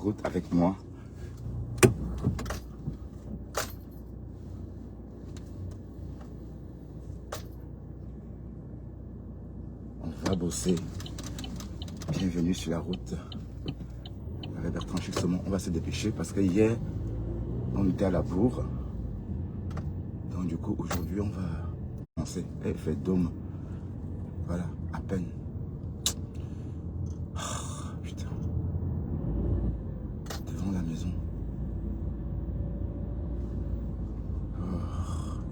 route avec moi. On va bosser. Bienvenue sur la route. Avec Bertrand justement, on va se dépêcher parce que hier, on était à la bourre. Donc du coup, aujourd'hui, on va commencer. Il fait dôme. Voilà, à peine. Oh, putain. Devant la maison. Oh,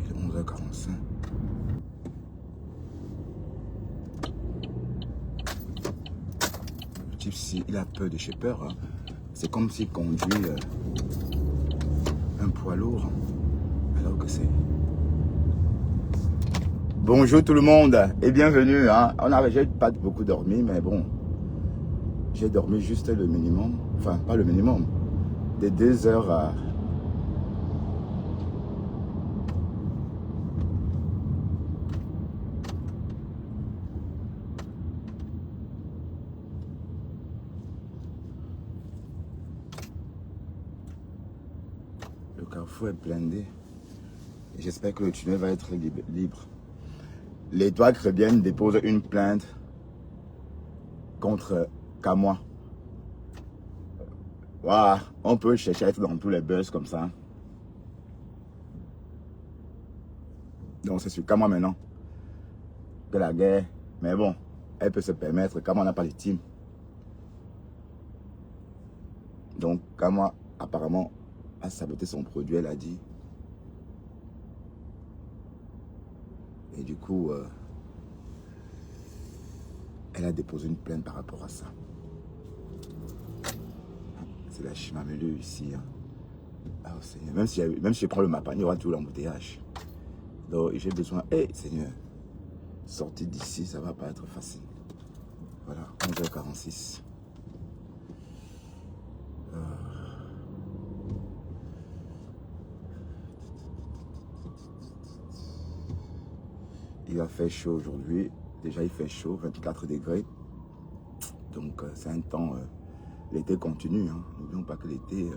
il est 11h45. Le type, si il a peur de chez peur, hein. C'est comme s'il conduit un poids lourd. Alors que c'est... Bonjour tout le monde et bienvenue. Hein. J'ai pas beaucoup dormi, mais bon. J'ai dormi juste le minimum. Enfin, pas le minimum. Des 2 heures à... Le carrefour est blindé. J'espère que le tunnel va être libre. L'Étoile chrétienne dépose une plainte contre Kamois. Voilà, on peut chercher à être dans tous les buzz comme ça. Donc c'est sur Kamois maintenant que la guerre, mais bon, elle peut se permettre. Kamois n'a pas de team. Donc Kamois apparemment a saboté son produit, elle a dit. Et du coup, elle a déposé une plainte par rapport à ça. C'est la chimamelue ici. Hein. Ah, oh, Seigneur. Même si je prends le Mapani, il y aura tout l'embouteillage. Donc j'ai besoin, Seigneur, sortir d'ici, ça va pas être facile. Voilà, 11h46. Il a fait chaud aujourd'hui. Déjà, il fait chaud, 24 degrés. Donc, c'est un temps... l'été continue. Hein. N'oublions pas que l'été...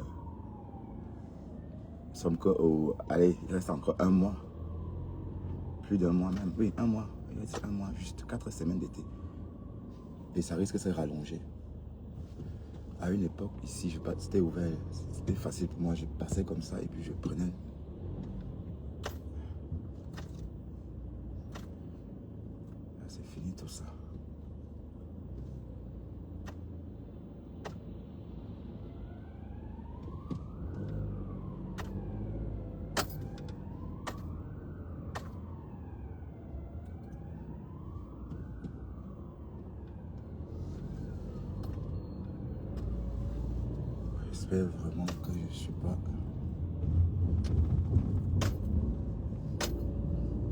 allez, il reste encore 1 mois. Plus d'1 mois même. Oui, 1 mois. Il reste 1 mois, juste 4 semaines d'été. Et ça risque de se rallonger. À une époque, ici, c'était ouvert. C'était facile pour moi. Je passais comme ça et puis je prenais... C'est fini tout ça. J'espère vraiment que je ne suis pas...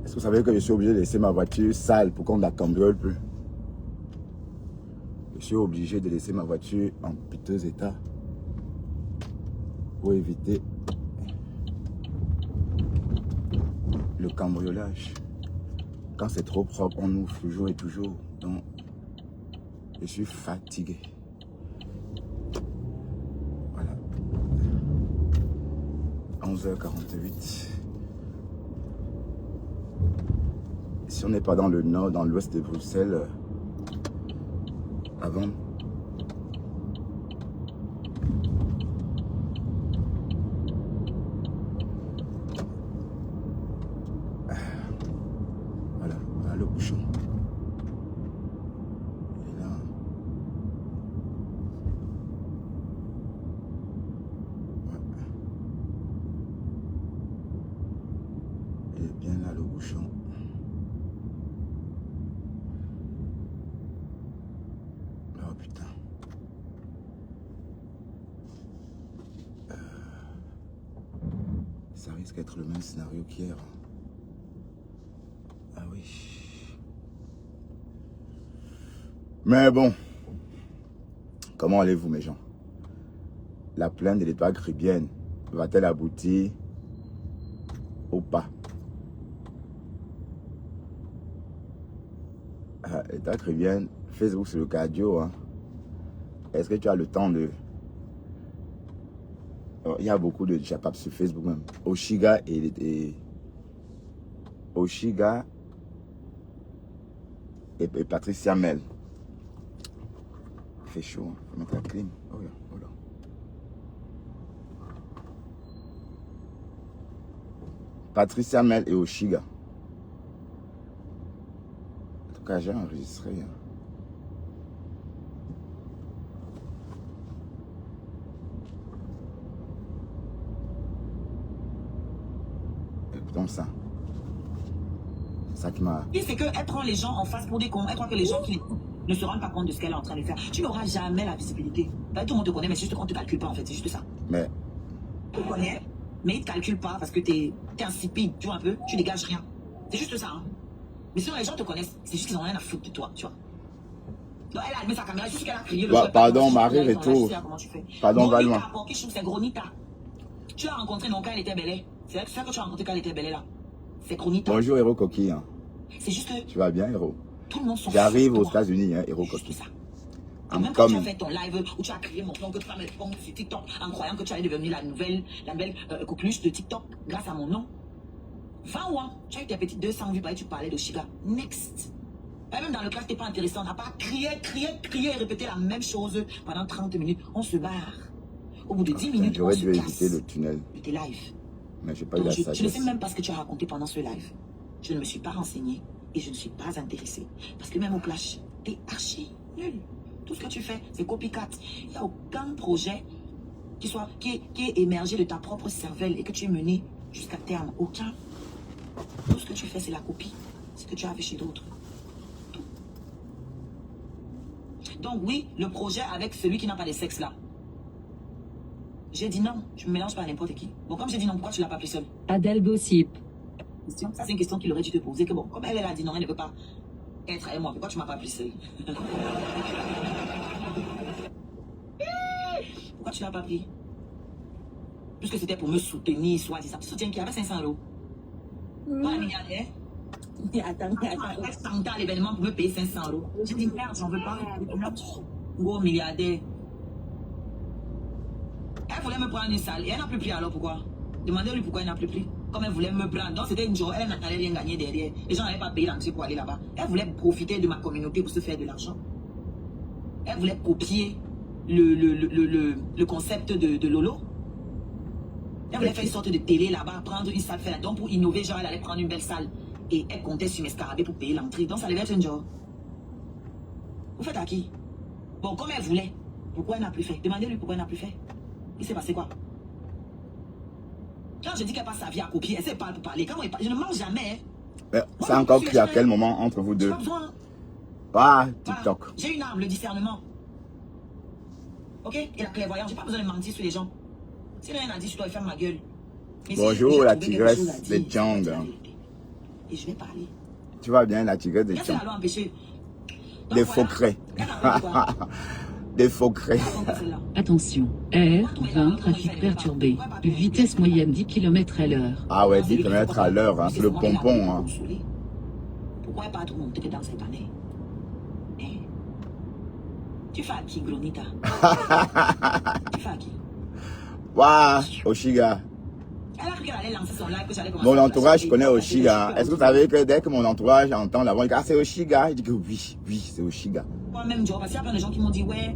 Est-ce que vous savez que je suis obligé de laisser ma voiture sale pour qu'on ne la cambriole plus? Je suis obligé de laisser ma voiture en piteux état pour éviter le cambriolage. Quand c'est trop propre, on ouvre toujours et toujours. Donc, je suis fatigué. Voilà. 11h48. Si on n'est pas dans le nord, dans l'ouest de Bruxelles, avant... Voilà le bouchon. Il est là. Ouais. Il est bien là le bouchon. Oh putain. Ça risque d'être le même scénario qu'hier. Ah oui. Mais bon. Comment allez-vous mes gens? La plainte de l'Étoile chrétienne va-t-elle aboutir ou pas? L'Étoile chrétienne, Facebook c'est le cardio. Hein. Est-ce que tu as le temps de Il y a beaucoup de Japap sur Facebook même. Oshiga Oshiga et Patricia Mel. Il fait chaud, il faut mettre la clim. Oh là, oh là. Patricia Mel et Oshiga. En tout cas, j'ai enregistré. Écoutons ça. C'est ça qui m'a... Et c'est qu'elle prend les gens en face pour des cons. Elle croit que les gens qui ne se rendent pas compte de ce qu'elle est en train de faire. Tu n'auras jamais la visibilité. Tout le monde te connaît, mais c'est juste qu'on ne te calcule pas en fait. C'est juste ça. Mais... On te connaît, mais ils ne te calculent pas parce que t'es insipide, tu vois un peu. Tu dégages rien. C'est juste ça. Hein. Mais sinon, les gens te connaissent. C'est juste qu'ils n'ont rien à foutre de toi, tu vois. Donc, elle a allumé sa caméra, juste qu'elle a crié le pardon, Marie Retour. Pardon, Valma. C'est Gronita. Tu l'as rencontré, non, quand elle était belle. C'est ça que tu as rencontré quand elle était belle là. C'est Gronita. Bonjour, Héros Coquille. Hein. C'est juste que... Tu vas bien, Héros? Tout le monde s'en fout. J'arrive aux États-Unis, hein, Héros Coquille. C'est ça. Même quand tu as fait ton live où tu as crié mon nom, que tu as mis le compte sur TikTok en croyant que tu allais devenir la nouvelle coqueluche de TikTok grâce à mon nom. 20 ans, tu as eu tes petites 200 vues, tu parlais de Shiga. Next. Même dans le classe, t'es pas intéressant. On n'a pas crié et répété la même chose pendant 30 minutes. On se barre. Au bout de 10 minutes, j'aurais dû éviter le tunnel. De tes lives. Mais j'ai pas eu la sagesse. Je ne sais même pas ce que tu as raconté pendant ce live. Je ne me suis pas renseignée et je ne suis pas intéressée. Parce que même au clash, t'es archi nul. Tout ce que tu fais, c'est copycat. Il n'y a aucun projet qui est émergé de ta propre cervelle et que tu es mené jusqu'à terme. Aucun. Tout ce que tu fais, c'est la copie. Ce que tu as fait chez d'autres. Tout. Donc oui, le projet avec celui qui n'a pas de sexe là. J'ai dit non, je me mélange pas à n'importe qui. Bon, comme j'ai dit non, pourquoi tu l'as pas pris seul? Adèle Gossip. Ça, c'est une question qu'il aurait dû te poser. Que bon, comme elle a dit non, elle ne veut pas être avec moi. Pourquoi tu m'as pas pris seul? Pourquoi tu l'as pas pris? Puisque c'était pour me soutenir, soi-disant. Tu soutiens qui avait 500 €. Pas un milliardaire. Attends. Tu as à l'événement pour me payer 500 €. J'ai dit merde, j'en veux pas. Gros milliardaire. Elle voulait me prendre une salle et elle n'a plus pris alors pourquoi? Demandez-lui pourquoi elle n'a plus pris. Comme elle voulait me prendre. Donc c'était une journée, elle n'allait rien gagner derrière. Les gens n'avaient pas payé l'entrée pour aller là-bas. Elle voulait profiter de ma communauté pour se faire de l'argent. Elle voulait copier le concept de Lolo. Elle voulait faire une sorte de télé là-bas, prendre une salle, faire donc pour innover, genre elle allait prendre une belle salle. Et elle comptait sur mes scarabées pour payer l'entrée. Donc ça devait être un job. Vous faites à qui? Bon, comme elle voulait, pourquoi elle n'a plus fait? Demandez-lui pourquoi elle n'a plus fait. Il s'est passé quoi? Quand je dis qu'elle passe sa vie à copier, elle sait pas pour parler. Quand je ne mange jamais. Ça a encore crié à quel moment entre vous deux? Pas besoin. Ah, TikTok. Voilà. J'ai une arme, le discernement. Ok? Et la clairvoyance, j'ai pas besoin de mentir sur les gens. Si rien n'a dit, je dois faire ma gueule. Mais bonjour, si la tigresse de Djang. Et je vais parler. Tu vas bien, la tigresse de Djang. Des faucrets. Des faucrets. Attention, R20, trafic perturbé. Vitesse moyenne 10 km à l'heure. Ah ouais, 10 km à l'heure, hein, c'est le pompon. Hein. Pourquoi pas tout monter dans cette année? Tu fais à qui, Gronita? Tu fais à qui? Waouh, Oshiga. Elle a cru qu'elle allait lancer son live, que j'allais commencer. Mon entourage connaît Oshiga. Est-ce que vous savez que dès que mon entourage entend la voix, il dit ah, c'est Oshiga? Je dis que oui, c'est Oshiga. Moi-même, Joe, parce qu'il y a plein de gens qui m'ont dit ouais,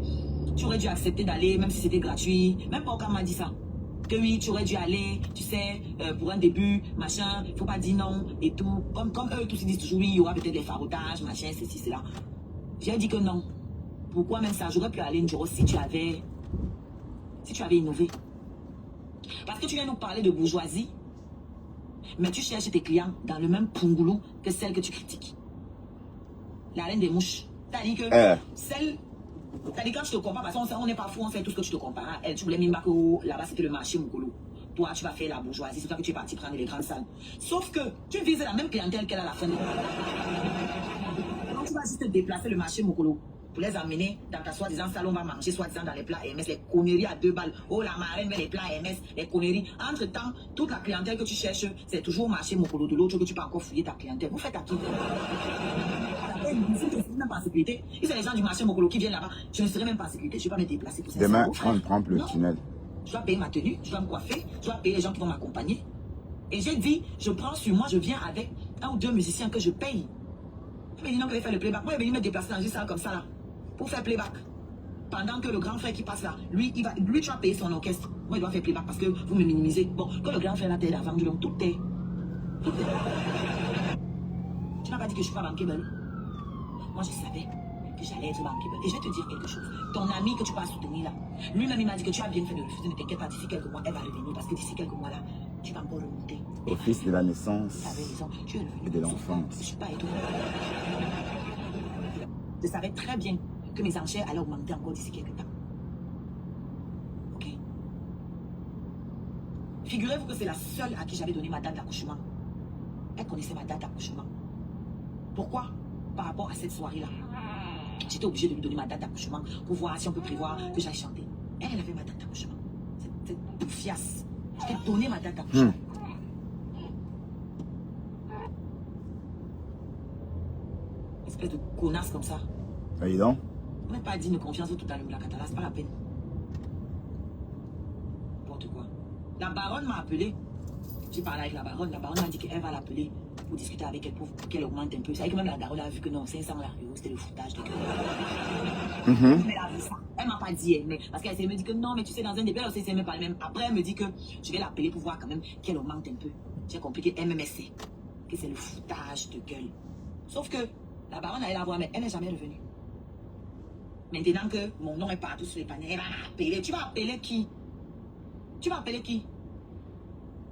tu aurais dû accepter d'aller, même si c'était gratuit. Même Pauka m'a dit ça. Que oui, tu aurais dû aller, tu sais, pour un début, machin, il ne faut pas dire non et tout. Comme eux tous ils disent toujours oui, il y aura peut-être des farotages, machin, ceci, cela. J'ai dit que non. Pourquoi même ça? J'aurais pu aller une jour si tu avais innové. Parce que tu viens nous parler de bourgeoisie, mais tu cherches tes clients dans le même pungoulou que celle que tu critiques. La reine des mouches. C'est-à-dire que celle... C'est-à-dire quand tu te compares, parce qu'on n'est pas fou, on sait tout ce que tu te compares. Elle, tu voulais Mimbako, là-bas c'était le marché Mokolo. Toi, tu vas faire la bourgeoisie, c'est toi que tu es parti prendre les grandes salles. Sauf que tu vises la même clientèle qu'elle à la fin de donc tu vas juste déplacer le marché Mokolo pour les amener dans ta soi-disant salle, on va manger soi-disant dans les plats MS, les conneries à 2 balles. Oh, la marraine met les plats MS, les conneries. Entre-temps, toute la clientèle que tu cherches, c'est toujours marché Mokolo de l'autre que tu peux encore fouiller ta clientèle. Vous faites à qui? Même pas en sécurité. Si c'est les gens du marché Mokolo qui viennent là-bas, je ne serai même pas en sécurité. Je ne vais pas me déplacer pour ça. Demain, on prend le tunnel. Je dois payer ma tenue, je dois me coiffer, je dois payer les gens qui vont m'accompagner. Et j'ai dit, je prends sur moi, je viens avec un ou deux musiciens que je paye. Il m'a dit non, que je vais faire le playback. Moi, il est venu me déplacer dans une salle comme ça, là, pour faire playback. Pendant que le grand frère qui passe là, lui, tu vas payer son orchestre. Moi, il doit faire playback parce que vous me minimisez. Bon, quand le grand frère là, t'aide à vendre, donc tout est. Tu n'as pas dit que je suis pas bankable. Moi, je savais que j'allais être bankable. Et je vais te dire quelque chose. Ton ami que tu vas soutenir là, lui-même, il m'a dit que tu as bien fait de refuser. Ne t'inquiète pas, d'ici quelques mois, elle va revenir. Parce que d'ici quelques mois là, tu vas encore remonter. Au fils de la naissance Tu avais raison, tu es revenu. et de l'enfance. Je ne suis pas étonnée. Je savais très bien que mes enchères allaient augmenter encore d'ici quelques temps. Ok. Figurez-vous que c'est la seule à qui j'avais donné ma date d'accouchement. Elle connaissait ma date d'accouchement. Pourquoi? Par rapport à cette soirée-là. J'étais obligée de lui donner ma date d'accouchement pour voir si on peut prévoir que j'aille chanter. Elle avait ma date d'accouchement. Cette bouffiasse. Je t'ai donné ma date d'accouchement. Espèce de connasse comme ça. Allez donc. On n'est pas digne de confiance au tout à l'heure, la Catala, c'est pas la peine. N'importe quoi. La baronne m'a appelé. J'ai parlé avec la baronne m'a dit qu'elle va l'appeler pour discuter avec elle, pour qu'elle augmente un peu. C'est vrai que même la baronne a vu que non, 500 là, c'était le foutage de cœur. Mais elle a vu ça. Elle m'a pas dit, mais parce qu'elle me dit que non, mais tu sais, dans un début, elle aussi, c'est même pas le même. Après, elle me dit que je vais l'appeler pour voir quand même qu'elle augmente un peu. J'ai compris que MMSC, que c'est le foutage de gueule. Sauf que la baronne allait la voir, mais elle n'est jamais revenue. Maintenant que mon nom est partout sur les paniers, elle va appeler. Tu vas appeler qui? Tu vas appeler qui?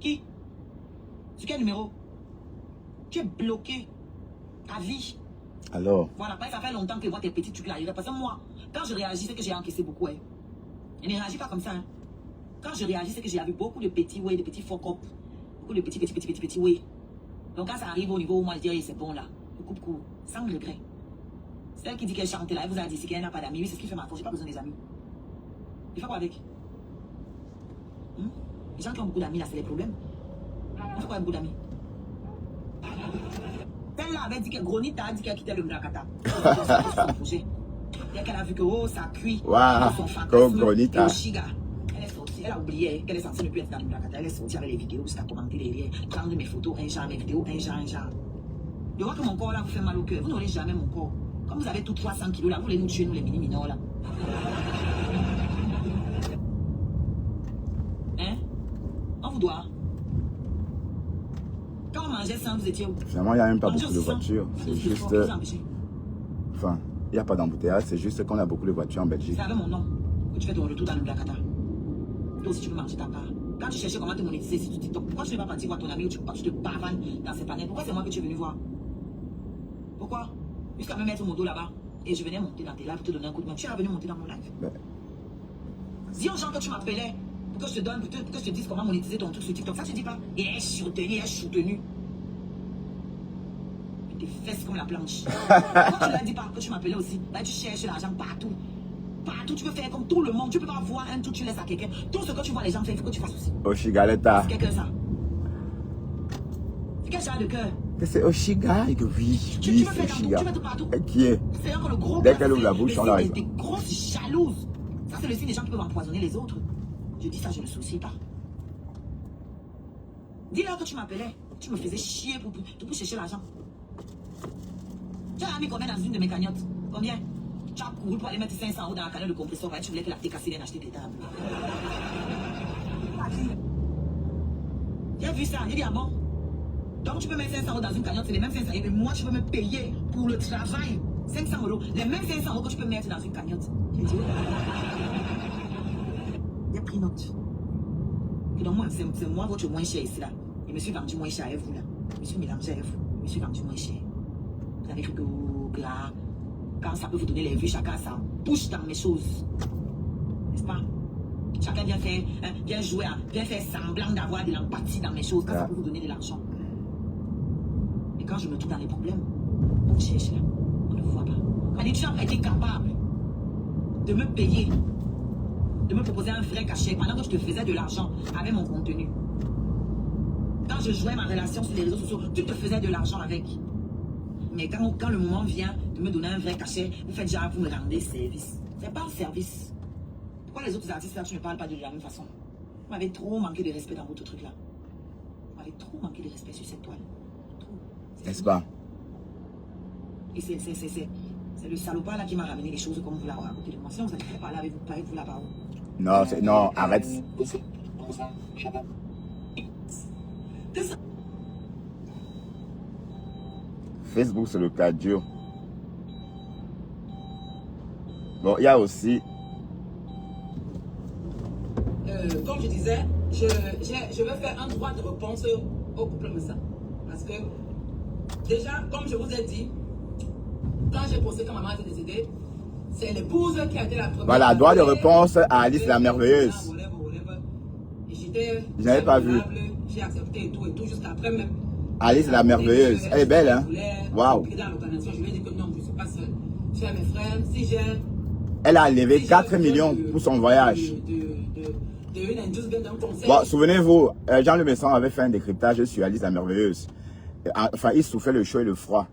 Qui? Sur quel numéro? Tu es bloqué à vie. Alors? Voilà, ça fait longtemps que moi tes petits trucs là arrivent. Parce que moi, quand je réagis, c'est que j'ai encaissé beaucoup. Hein. Je ne réagis pas comme ça. Hein. Quand je réagis, c'est que j'ai eu beaucoup de petits ouais, de petits fuck-up. Beaucoup de petits ouais. Donc quand ça arrive au niveau où moi je dis, hey, c'est bon là, je coupe court, sans regret. Celle qui dit qu'elle chante là, elle vous a dit qu'elle n'a pas d'amis. Oui, c'est ce qui fait ma force. J'ai pas besoin des amis. Il fait quoi avec? Les gens qui ont beaucoup d'amis là, c'est les problèmes. On fait quoi avec beaucoup d'amis? Celle-là avait dit que Gronita a dit qu'elle quittait le Mdakata. Dès qu'elle a vu que oh, ça cuit. Waouh, comme Gronita. Elle est sortie, elle a oublié qu'elle est censée ne plus être dans le Mdakata. Elle est sortie avec les vidéos jusqu'à commenter derrière, prendre mes photos, un genre, mes vidéos, un genre. Je vois que mon corps là vous fait mal au cœur. Vous n'aurez jamais mon corps. Comme vous avez tous 300 kilos là, vous voulez nous tuer, nous les mini-minors là. Hein? On vous doit. Quand on mangeait ça, vous étiez où? Finalement, il n'y a même pas beaucoup de voitures. C'est juste... Enfin, il n'y a pas d'embouteillage. C'est juste qu'on a beaucoup de voitures en Belgique. C'est avec mon nom que tu fais ton retour dans le Blacata. Toi aussi, tu peux manger ta part. Quand tu cherchais comment te monétiser sur TikTok, pourquoi tu n'es pas parti voir ton ami ou tu te pavanes dans ses panels? Pourquoi c'est moi que tu es venu voir? Pourquoi? Jusqu'à me mettre mon dos là-bas. Et je venais monter dans tes lives pour te donner un coup de main. Tu es venu monter dans mon live. Dis aux gens que tu m'appelais pour que je te donne, pour que je te dise comment monétiser ton truc sur TikTok. Ça, tu dis pas. Et elle est soutenue. Tes fesses comme la planche. Pourquoi tu ne dis pas que tu m'appelais aussi? Là, tu cherches l'argent partout. Partout, tu peux faire comme tout le monde. Tu peux pas voir un truc, tu laisses à quelqu'un. Tout ce que tu vois les gens faire, il faut que tu fasses aussi. Oshigaleta. C'est quel cœur ça? C'est quel genre de cœur? C'est Oshiga et que oui, tu c'est Oshiga. Tu mets tout partout. Et qui est? C'est que le gros dès qu'elle ouvre la bouche, on l'arrête. Des grosses jalouses. Ça, c'est le signe des gens qui peuvent empoisonner les autres. Je dis ça, je ne le soucie pas. Dis-leur que tu m'appelais. Tu me faisais chier pour chercher l'argent. Tu as mis combien dans une de mes cagnottes? Combien? Tu as couru pour aller mettre 500 € dans la cagnotte de compresseur. Tu voulais que la cassée vienne acheter tes tables. J'ai vu ça. J'ai dit, ah bon? Donc tu peux mettre 500 € dans une cagnotte, c'est les mêmes 500 €. Et moi, tu peux me payer pour le travail. 500 €. Les mêmes 500 € que tu peux mettre dans une cagnotte. J'ai dit, j'ai pris note. Et donc moi, c'est moi votre moins cher ici là. Je me suis vendu moins cher à vous là. Je me suis mélangé à vous. Je me suis vendu moins cher. Vous avez cru que là, quand ça peut vous donner les vues, chacun ça bouge dans mes choses. N'est-ce pas? Chacun vient jouer, vient faire semblant d'avoir de l'empathie dans mes choses, quand ça peut vous donner de l'argent. Et quand je me trouve dans les problèmes, on cherche là, on ne voit pas. Quand tu as été capable de me payer, de me proposer un vrai cachet pendant que je te faisais de l'argent avec mon contenu. Quand je jouais ma relation sur les réseaux sociaux, tu te faisais de l'argent avec. Mais quand le moment vient de me donner un vrai cachet, vous faites genre, vous me rendez service. C'est pas un service. Pourquoi les autres artistes là, tu ne parles pas de la même façon? m'avez trop manqué de respect dans votre truc là. Vous m'avez trop manqué de respect sur cette toile. Trop. N'est-ce pas? Et c'est le salopard là qui m'a ramené les choses comme vous là à côté de moi. Sinon vous allez faire parler avec vous là-bas. Non, non, arrête. Facebook, c'est le cas dur. Bon, il y a aussi... Comme je disais, je vais faire un droit de réponse au couple Messa. Parce que, déjà, comme je vous ai dit, quand j'ai posé quand maman était décédée, c'est l'épouse qui a été la première. Voilà, droit de réponse à Alice la merveilleuse. Je n'avais pas vu. J'ai accepté et tout jusqu'après même. Alice la merveilleuse, elle est belle, hein? Waouh! Je lui ai dit que non, je ne suis pas seule. J'ai mes frères, si j'ai... Elle a levé 4 millions pour son voyage. Bon, souvenez-vous, Jean-Luc Messon avait fait un décryptage sur Alice la merveilleuse. Enfin, il souffrait le chaud et le froid.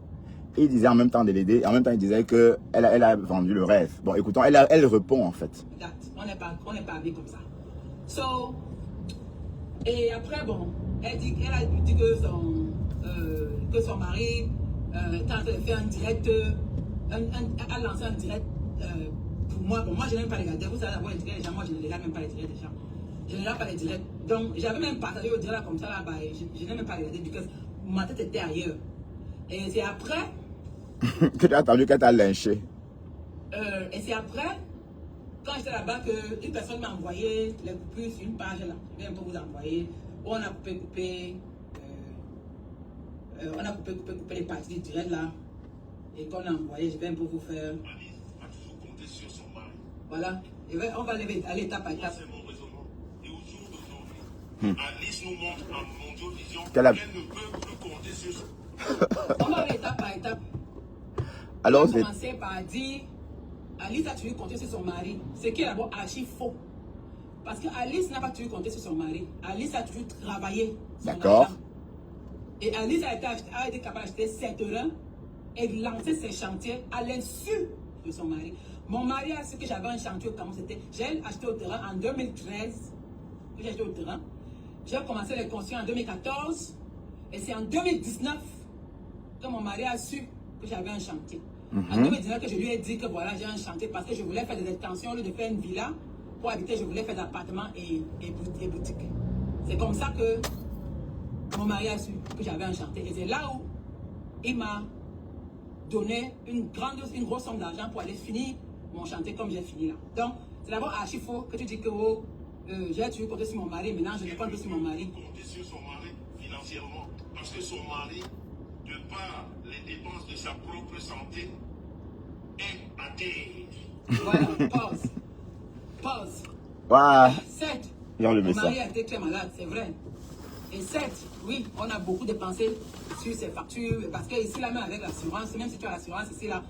Il disait en même temps de l'aider, en même temps il disait qu'elle a vendu le rêve. Bon, écoutons, elle répond en fait. On n'est pas habillé comme ça. So, et après, bon, elle a dit que son mari était en train de faire un direct, a lancé un direct pour moi. Bon, moi je n'aime pas regarder. Vous savez d'abord les directs des gens, moi je ne regarde même pas les directs des gens. Je ne regarde pas les directs. Donc, j'avais même partagé le direct là comme ça là-bas. Je n'ai même pas regardé parce que ma tête était ailleurs. Et c'est après que tu as attendu qu'elle t'a lynché. Et c'est après, quand j'étais là-bas, qu'une personne m'a envoyé les coupures sur une page là. Je vais un peu vous envoyer. On a coupé les parties du direct là. Et qu'on a envoyé, je vais un peu vous faire. Alice a toujours compté sur son mari. Voilà. Et on va aller étape par étape. C'est mon raisonnement. Et au jour d'aujourd'hui, Alice nous montre en Mondiovision qu'elle ne peut plus compter sur son mari. On va aller étape par étape. Alors, on va commencer par dire Alice a toujours compté sur son mari. Ce qui est d'abord archi faux. Parce que Alice n'a pas toujours compté sur son mari. Alice a toujours travaillé. D'accord. Et Alice a été capable d'acheter 7 terrains et de lancer ses chantiers à l'insu de son mari. Mon mari a su que j'avais un chantier au Cameroun. J'ai acheté au terrain en 2013. J'ai acheté au terrain. J'ai commencé les construire en 2014. Et c'est en 2019 que mon mari a su que j'avais un chantier. En 2019 que je lui ai dit que voilà, j'ai un chantier parce que je voulais faire des extensions au lieu de faire une villa. Pour habiter, je voulais faire des appartements et boutiques. C'est comme ça que mon mari a su que j'avais un chantier. Et c'est là où il m'a donné une grosse somme d'argent pour aller finir mon chantier comme j'ai fini là. Donc, c'est d'abord archi faux que tu dis que j'ai toujours compté sur mon mari, maintenant je ne compte plus sur mon mari. Compter sur son mari financièrement. Parce que son mari, de par les dépenses de sa propre santé, est à terre. Voilà, pause. Pause. Waouh. 7. Mon mari a été très malade, c'est vrai. Et 7, oui, on a beaucoup dépensé sur ces factures. Parce que ici, là, même avec l'assurance, même si tu as l'assurance ici, là,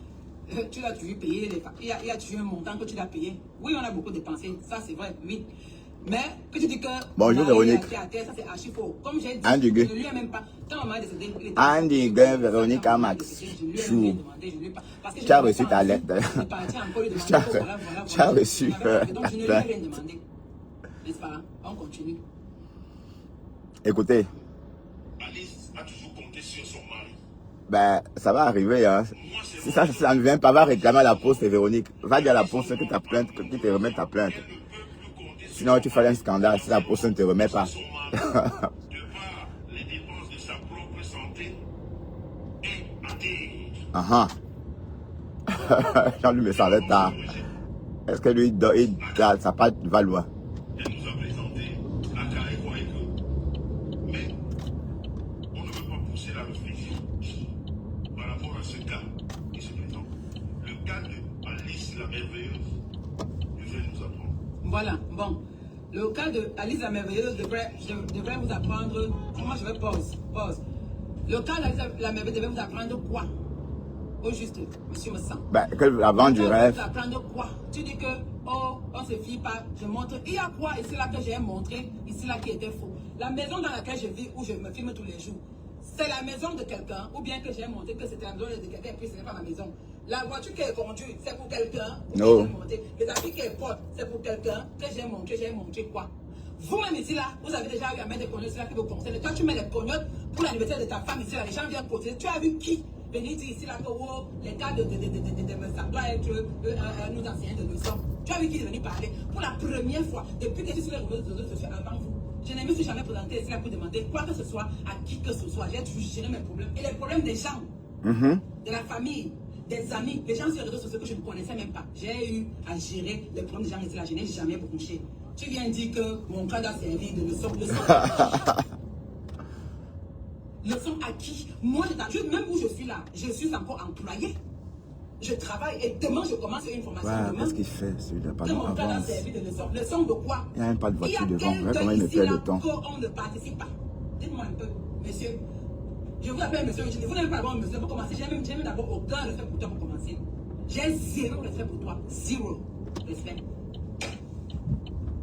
tu dois toujours payer les factures. Il y a toujours un montant que tu dois payer. Oui, on a beaucoup dépensé, ça c'est vrai, oui. Mais que tu dis que. Bonjour Véronique. Ça c'est archi faux. Comme j'ai dit, Andy je ne lui ai même pas. Quand maman est décédée, Andy Guin, Véronique Amax. Chou. Tu as reçu ta lettre. Tu as reçu. Donc je ne lui ai rien demandé. N'est-ce pas? On continue. Écoutez. Alice a toujours compté sur son mari. Ben, ça va arriver, hein. Si ça ne vient pas, va réclamer à la poste, Véronique. Va dire à la poste que ta plainte, que tu te remets ta plainte. Sinon, tu fais un scandale si la poste ne te remet pas. De par les dépenses de sa propre santé, est à terre. Jean-Luc me semblait tard. Est-ce que lui, ça pas va loin? Elle nous a présenté la carré et que. Mais on ne veut pas pousser la réflexion par rapport à ce cas qui se présente. Le cas de Alice la merveilleuse devrait nous apprendre. Voilà, bon. Le cas de Alice la merveilleuse devrait vous apprendre. Moi je vais pause. Le cas d'Alice la merveilleuse devrait vous apprendre quoi? Au juste, monsieur Messan. Ben, que la vente du rêve. Vous apprendre quoi? Tu dis que, oh, on se fie pas. Je montre. Il y a quoi ici là que j'ai montré, ici là qui était faux? La maison dans laquelle je vis, où je me filme tous les jours, c'est la maison de quelqu'un, ou bien que j'ai montré que c'était la maison de quelqu'un, et puis ce n'est pas ma maison. La voiture qui est conduite, c'est pour quelqu'un. Non. Les habits qui est porte, c'est pour quelqu'un que j'ai montré quoi? Vous-même ici, là, vous avez déjà eu à mettre des cognottes là qui vous concernent. Toi, tu mets les cognottes pour l'anniversaire de ta femme ici, là. Les gens viennent poser. Tu as vu qui venir dire ici, là, que oh, les cas de ça doit être nous anciens de leçons. Tu as vu qui est venu parler pour la première fois depuis que je suis sur les réseaux sociaux avant vous. Je ne me suis jamais présenté ici là pour demander quoi que ce soit à qui que ce soit. J'ai toujours géré mes problèmes. Et les problèmes des gens, de la famille, des amis, des gens sur les réseaux sociaux que je ne connaissais même pas. J'ai eu à gérer les problèmes des gens ici là. Je n'ai jamais bronché. Tu viens dire que mon cas doit servir de leçon. Leçon à qui? Moi, même où je suis là, je suis encore employé. Je travaille et demain je commence une formation. Ouais, qu'est-ce qu'il fait celui-là? Que mon cas doit servir de leçon. Leçon de quoi? Il n'y a même pas de voiture devant. Regarde Comment il me perd le temps. On ne participe pas. Dites-moi un peu, monsieur. Je vous appelle monsieur. Vous n'avez pas d'abord monsieur pour commencer. J'ai même d'abord aucun respect pour toi pour commencer. J'ai zéro respect pour toi. Zéro respect.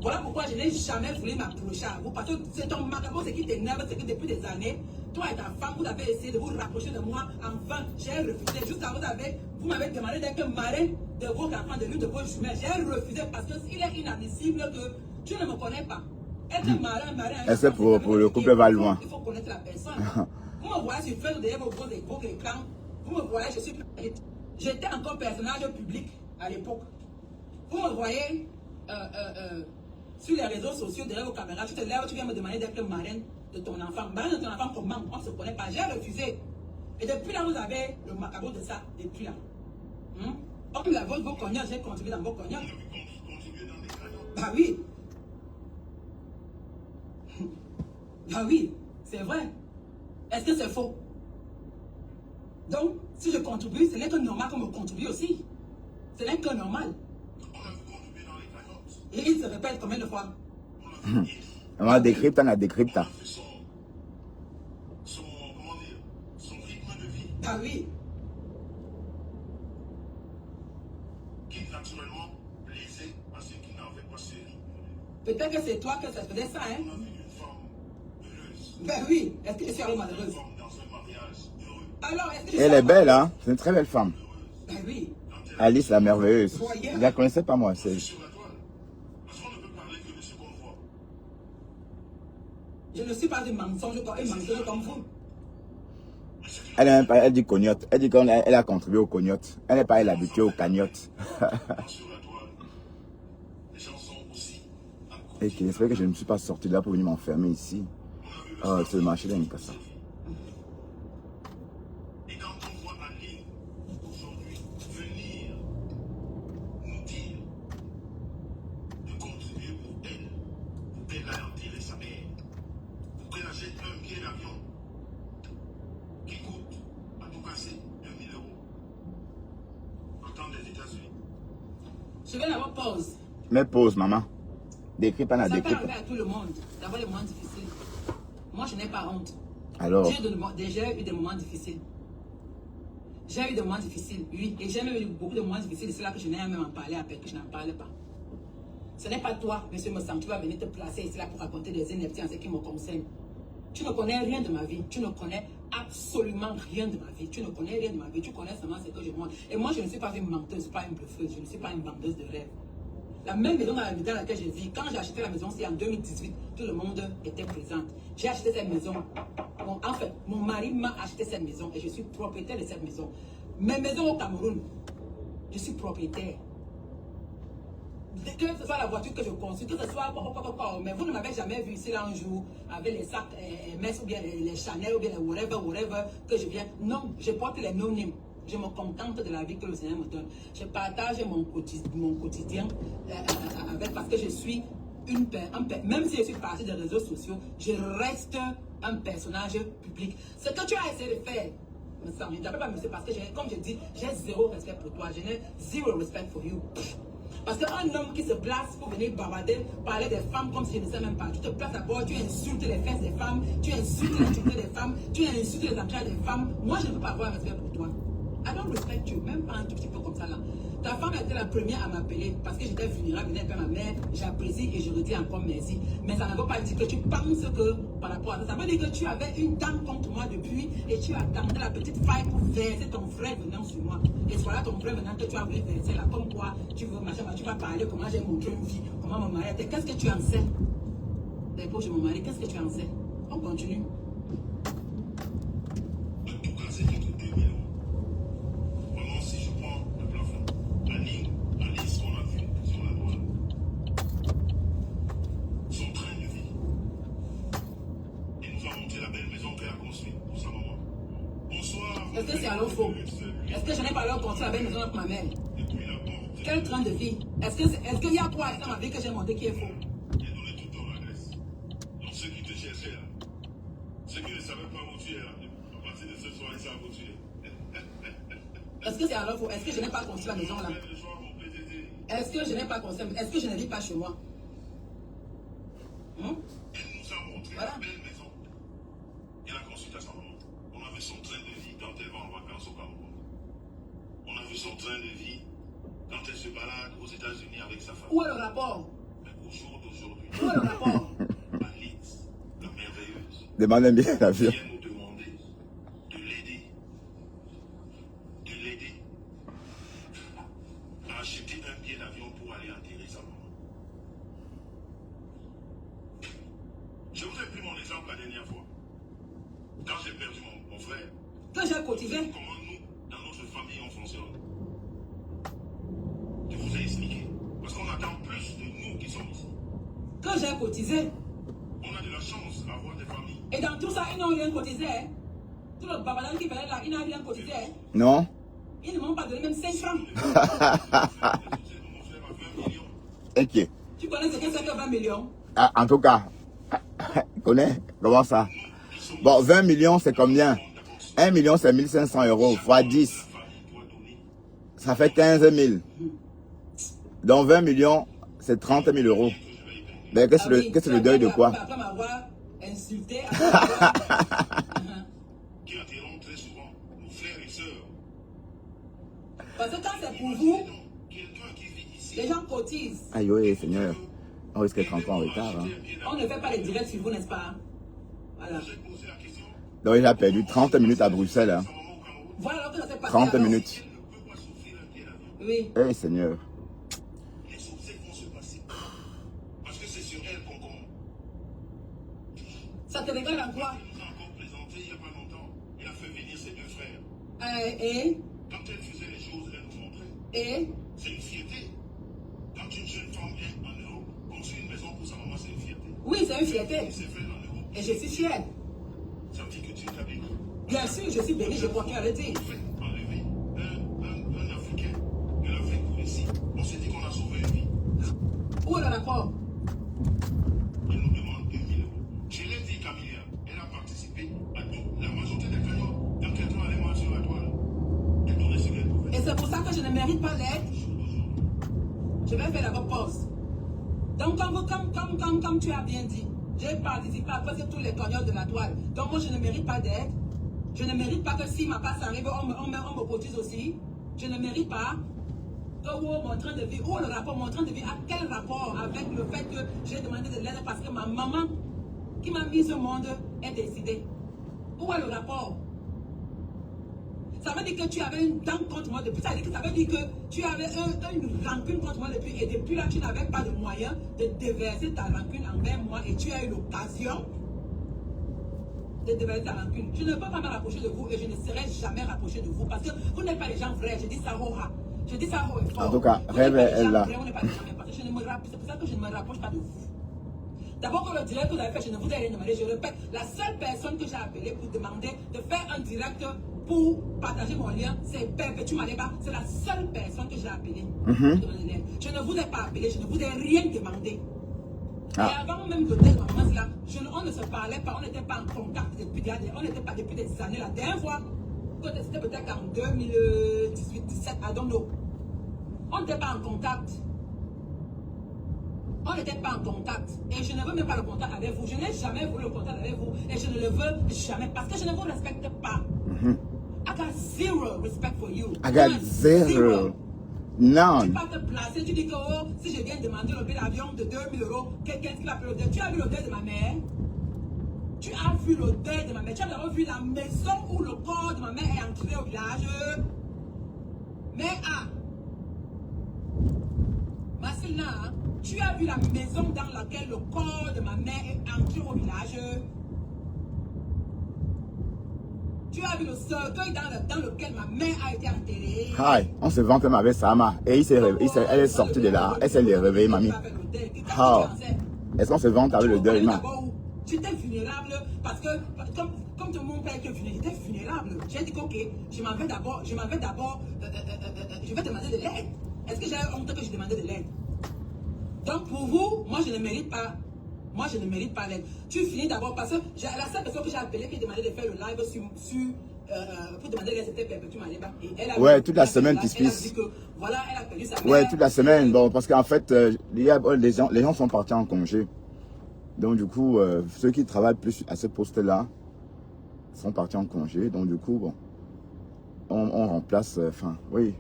Voilà pourquoi je n'ai jamais voulu m'approcher à vous. Parce que c'est ton macabre, ce qui t'énerve, c'est que depuis des années, toi et ta femme, vous avez essayé de vous rapprocher de moi. Enfin, j'ai refusé. Juste avant, vous m'avez demandé d'être marin de vos enfants, de l'une de vos jumelles. J'ai refusé parce qu'il est inadmissible que tu ne me connais pas. Être marin. Est-ce que pour le couple va loin? Il faut connaître la personne. Vous me voyez sur Facebook derrière vos gros écrans. Vous me voyez, je suis plus. J'étais encore personnage public à l'époque. Vous me voyez sur les réseaux sociaux, derrière vos caméras, tu te lèves, tu viens me demander d'être marraine de ton enfant. Marraine de ton enfant, comment? On ne se connaît pas. J'ai refusé. Et depuis là, vous avez le macabre de ça. Depuis là. Comme la vôtre, vos cognottes, j'ai contribué dans vos cognottes. Bah oui. Bah oui, c'est vrai. Est-ce que c'est faux? Donc, si je contribue, ce n'est que normal qu'on me contribue aussi. Ce n'est que normal. Et il se répète combien de fois? On a décrypté, on a décrypté. Son rythme de vie. Ah oui. Qui est naturellement lésé à ceux qui n'avaient pas ce rythme. Peut-être que c'est toi que ça faisait ça, hein? On a vu une femme heureuse. Ben oui. Est-ce que je suis alors Une malheureuse? femme dans un mariage heureux. Alors, est-ce que je suis Elle est belle, hein? C'est une très belle femme. Ben oui. Alice la merveilleuse. Voyez. Je la connaissais pas moi. Sur la toile. Parce qu'on ne peut parler que de ce qu'on voit. Je ne suis pas une mensonge comme vous. Elle, a même pas, elle dit cognotte. Elle dit qu'elle a contribué aux cognottes. Elle n'est pas habituée aux cagnottes. Sur la toile, les gens sont aussi à Et j'espère que je ne me suis pas sorti de là pour venir m'enfermer ici. Oh, c'est le marché d'un Nkassa. Et quand on voit Aline aujourd'hui venir nous dire de contribuer pour qu'elle aille enterrer sa mère, pour qu'elle achète un billet d'avion qui coûte à tout casser 2000 €. En temps des États-Unis. Je vais d'abord pause. Mais pause, maman. Décrypte, on a Ça peut décrypte. arriver à tout le monde d'avoir des moments difficiles. Moi, je n'ai pas honte. Alors, J'ai eu des moments difficiles. J'ai eu des moments difficiles, oui. Et j'ai même eu beaucoup de moments difficiles. C'est là que je n'ai même en parlé après, que je n'en parle pas. Ce n'est pas toi, monsieur Moussam, qui va venir te placer ici là pour raconter des inepties en ce qui me concerne. Tu ne connais rien de ma vie. Tu ne connais absolument rien de ma vie. Tu ne connais rien de ma vie. Tu connais seulement ce que je montre. Et moi, je ne suis pas une menteuse, pas une bluffeuse. Je ne suis pas une vendeuse de rêves. La même maison dans laquelle je vis, quand j'ai acheté la maison, c'est en 2018, tout le monde était présent. J'ai acheté cette maison. Bon, en fait, mon mari m'a acheté cette maison et je suis propriétaire de cette maison. Mes maisons au Cameroun, je suis propriétaire. Que ce soit la voiture que je conduis, que ce soit quoi, mais vous ne m'avez jamais vu ici là un jour avec les sacs Hermès ou bien les Chanel ou bien les whatever que je viens. Non, je porte les no-names. Je me contente de la vie que le Seigneur me donne. Je partage mon quotidien avec, parce que je suis même si je suis partie des réseaux sociaux, je reste un personnage public. Ce que tu as essayé de faire, je ne t'appelle pas monsieur parce que, comme je dis, j'ai zéro respect pour toi. Je n'ai zéro respect for you. Parce qu'un homme qui se place pour venir bavarder, parler des femmes comme si je ne sais même pas. Tu te places d'abord, tu insultes les fesses des femmes, tu insultes l'intimité des femmes, tu insultes les entrailles des femmes. Moi, je ne peux pas avoir respect pour toi. I don't respect you, même pas un tout petit peu comme ça là. Ta femme a été la première à m'appeler parce que j'étais vulnérable, venait faire ma mère. J'apprécie et je redis encore merci. Mais ça ne veut pas dire que tu penses que par rapport à ça, ça veut dire que tu avais une dent contre moi depuis et tu attendais la petite faille pour verser ton frère venant sur moi. Et voilà ton frère venant que tu as voulu verser là, comme quoi tu veux machin, tu vas parler comment j'ai montré une vie, comment mon mari était. Qu'est-ce que tu en sais? des poches de mon mari. Qu'est-ce que tu en sais? On continue. En tout cas, c'était que 2 000 €. Vraiment, si je prends le plafond, la ligne ce qu'on a vu sur la droite, son train de vie. Il nous a montré la belle maison qu'elle a construite pour sa maman. Bonsoir. Est-ce que c'est alors faux? Est-ce que je n'ai pas alors construit la belle maison pour ma mère? Depuis la porte, Quel train de vie? Est-ce qu'il y a quoi dans ma vie que j'ai monté qui est faux? j'ai donné tout le temps l'adresse. Donc ceux qui te cherchaient là, ceux qui ne savaient pas où tu es là, à partir de ce soir, ils savent où tu es. Est-ce que c'est alors faux? Est-ce que je n'ai pas construit la maison là? Le soir, mon PTT, Est-ce que je n'ai pas construit? Est-ce que je ne vis pas chez moi? elle nous a montré Voilà. la belle maison. Il a construit à sa maman. On a vu son train de vie quand elle va en vacances au Cameroun. On a vu son train de vie quand elle se balade aux États-Unis avec sa famille. Où est le rapport? Mais au jour d'aujourd'hui, Où est le rapport? Alice, la merveilleuse, Demandez bien l'avion. vient nous demander de l'aider à acheter un billet d'avion pour aller enterrer sa maman. Je vous ai pris mon exemple la dernière fois. Quand j'ai perdu mon frère, Que j'ai cotisé? comment nous, dans notre famille, on fonctionne. Je vous ai expliqué. Parce qu'on attend plus de nous qui sommes ici. Que j'ai cotisé? On a de la chance d'avoir des familles. Et dans tout ça, ils n'ont rien cotisé. Hein? Tout le babadal qui venait là, ils n'ont rien cotisé. Hein? Non? Ils ne m'ont pas donné même 5 francs. Je sais que mon frère a 20 millions. Ok. Tu connais ce que c'est que 20 millions? Ah, en tout cas, connais? Comment ça? Bon, 20 millions, c'est combien? 1 million, c'est 1500 € fois 10. Ça fait 15 000. Donc 20 millions, c'est 30 000 €. Mais qu'est-ce que le deuil de quoi? Après m'avoir insulté. Qui interrompent très souvent nos frères et sœurs. Parce que quand c'est pour vous, Quelqu'un qui vit ici. les gens cotisent. Aïe, oui, Seigneur. On risque d'être encore en retard. Hein. On ne fait pas les directs sur vous, n'est-ce pas? Voilà. J'ai posé la question. Donc il a perdu 30 minutes à Bruxelles. Hein. Sa maman au Cameroun. Voilà alors que ça s'est passé. 30 alors. minutes. Elle ne peut pas s'offrir un billet d'avion. Oui. Eh Seigneur. Les obsèques vont se passer. Parce que c'est sur elle qu'on compte. Ça te regarde en quoi? Elle nous a encore présenté il n'y a pas longtemps. Elle a fait venir ses 2 frères. Et Quand elle faisait les choses, elle nous montrait. C'est une fierté. Quand une jeune femme vient en Europe, construire une maison pour sa maman, c'est une fierté. oui, c'est une fierté. C'est fait en Europe. Et je suis fière. Ça veut dire que tu t'as béni. Bien sûr, je suis béni, je continue à le dire. Fait enlever un Africain de l'Afrique ici. On s'est dit qu'on a sauvé une vie. Où est le rapport? Elle nous demande 2 000 €. Je l'ai dit, Camilla, elle a participé à tout. La majorité des canons, quand quelqu'un allait mal sur la toile, elle donnait ce qu'elle pouvait. Et c'est pour ça que je ne mérite pas d'aide. Je vais faire la pause. Donc, comme tu as bien dit, j'ai participé à presque tous les cagnottes de la toile. Donc, moi, je ne mérite pas d'aide. Je ne mérite pas que si ma passe arrive, on me cotise aussi. Je ne mérite pas. Donc, mon train de vie, le rapport, mon train de vie, à quel rapport avec le fait que j'ai demandé de l'aide parce que ma maman qui m'a mis au monde est décédée? Où est le rapport? Ça veut dire que tu avais une dent contre moi depuis. Ça veut dire que tu avais une rancune contre moi depuis. Et depuis là, tu n'avais pas de moyen de déverser ta rancune envers moi. Et tu as eu l'occasion de déverser ta rancune. Je ne peux pas me rapprocher de vous et je ne serai jamais rapproché de vous. Parce que vous n'êtes pas des gens vrais. Je dis ça haut. Je dis ça haut et fort. En tout cas, Vous n'êtes Rêve pas des est gens là. vrais, on n'est pas des gens vrais. Parce que c'est pour ça que je ne me rapproche pas de vous. D'abord, que le direct que vous avez fait, je ne vous ai rien demandé. Je répète, la seule personne que j'ai appelée pour demander de faire un direct pour partager mon lien, c'est Perpétue Maleba. C'est la seule personne que j'ai appelée. Je ne vous ai pas appelé, je ne vous ai rien demandé. Et avant même de cette maman-là, on ne se parlait pas, on n'était pas en contact depuis des années. On n'était pas depuis des années. La dernière fois, c'était peut-être en 2018-17, I don't know. On n'était pas en contact. On n'était pas en contact. Et je ne veux même pas le contact avec vous. Je n'ai jamais voulu le contact avec vous. Et je ne le veux jamais. Parce que je ne vous respecte pas. I got zero respect for you. I got zero. None. Tu vas te placer, tu dis que oh, si je viens demander le billet d'avion de 2 000 €, quelqu'un qui va payer le deuil. Tu as vu le deuil de ma mère? Tu as vu le deuil de ma mère? Tu as d'abord vu la maison où le corps de ma mère est entré au village? Mais Marcelina, Tu as vu la maison dans laquelle le corps de ma mère est entré au village. Tu as vu le cercueil dans lequel ma mère a été enterrée. Hi, on se vante même avec Sama. Et elle est sortie de là. Elle s'est réveillée, mamie. Oh. Est-ce qu'on se vante avec le deuil, man? J'étais vulnérable parce que, comme tout le monde était vulnérable, j'étais vulnérable. J'ai dit ok, je m'en vais d'abord, je vais demander de l'aide. Est-ce que j'ai honte que je demandais de l'aide? Donc pour vous, moi je ne mérite pas. Moi je ne mérite pas l'aide. Tu finis d'abord parce que la seule personne que j'ai appelée qui demandait de faire le live pour demander l'aide, c'était Perpétue Maléba. Ouais, toute la semaine, Pispis. Voilà, elle a perdu sa mère. Ouais, toute la semaine. Bon, parce qu'en fait, les gens sont partis en congé. Donc du coup, ceux qui travaillent plus à ce poste-là sont partis en congé. Donc du coup, bon, on remplace, enfin, oui,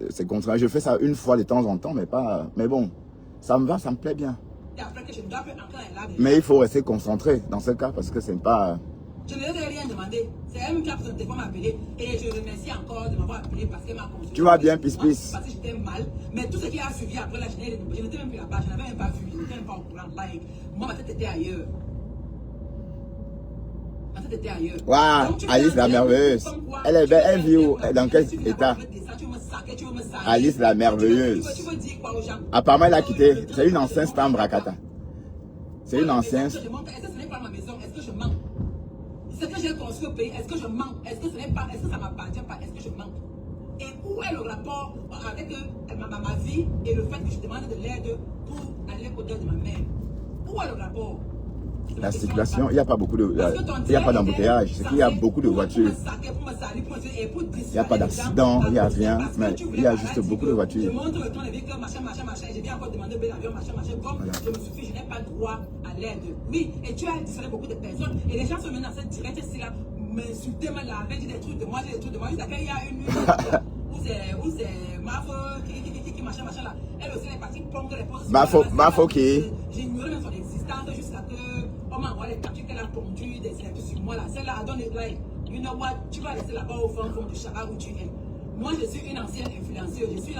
c'est contraire. Je fais ça une fois de temps en temps, mais pas, mais bon, ça me va, ça me plaît bien. Mais il faut rester concentré dans ce cas parce que c'est pas... Je ne lui ai rien demandé. C'est elle qui a pris son téléphone m'appeler. Et je remercie encore de m'avoir appelé parce qu'elle m'a consulté. Tu vas bien, Pispis? Parce que j'étais mal. Mais tout ce qui a suivi après là, je n'étais même plus là-bas. Je n'avais même pas vu. Je n'étais même pas au courant. Like, moi, ma tête était ailleurs. Ma tête était ailleurs. Waouh, Alice la merveilleuse. Elle est belle. Elle vit dans quel état? Alice la merveilleuse. Apparemment, elle a quitté. C'est une ancienne stambre à Kata. C'est une ancienne. Est-ce que ce n'est pas ma maison? Est-ce que je mens? Ce que j'ai construit au pays, est-ce que je mens? Est-ce que ça m'appartient pas? Est-ce que je mens? Et où est le rapport avec ma vie et le fait que je demande de l'aide pour aller au deuil de ma mère? Où est le rapport? La circulation, il n'y a pas beaucoup de... Il n'y a pas d'embouteillage. C'est qu'il y a beaucoup de voitures. Il n'y a pas d'accident, il n'y a rien. Mais il y a juste beaucoup de voitures. Je montre le temps de vie que machin, et j'ai bien encore demandé de l'avion, machin. Comme je me suffis, je n'ai pas droit à l'aide. Oui, et tu as dissuadé beaucoup de personnes. Et les gens sont maintenant dans cette directe-ci là, m'insulter, me laver, dire des trucs de moi, Jusqu'à qu'il y a une où c'est Mafo qui machin là. Elle aussi elle est partie pondre les poses. Mafo qui? J'ignorais même son existence jusqu'à que on m'a envoyé les captures qu'elle a pondues des élections sur moi là. Celle-là, I don't like, you know what, tu vas rester là-bas au fond du Chara où tu es. Moi, je suis une ancienne influenceuse, je suis une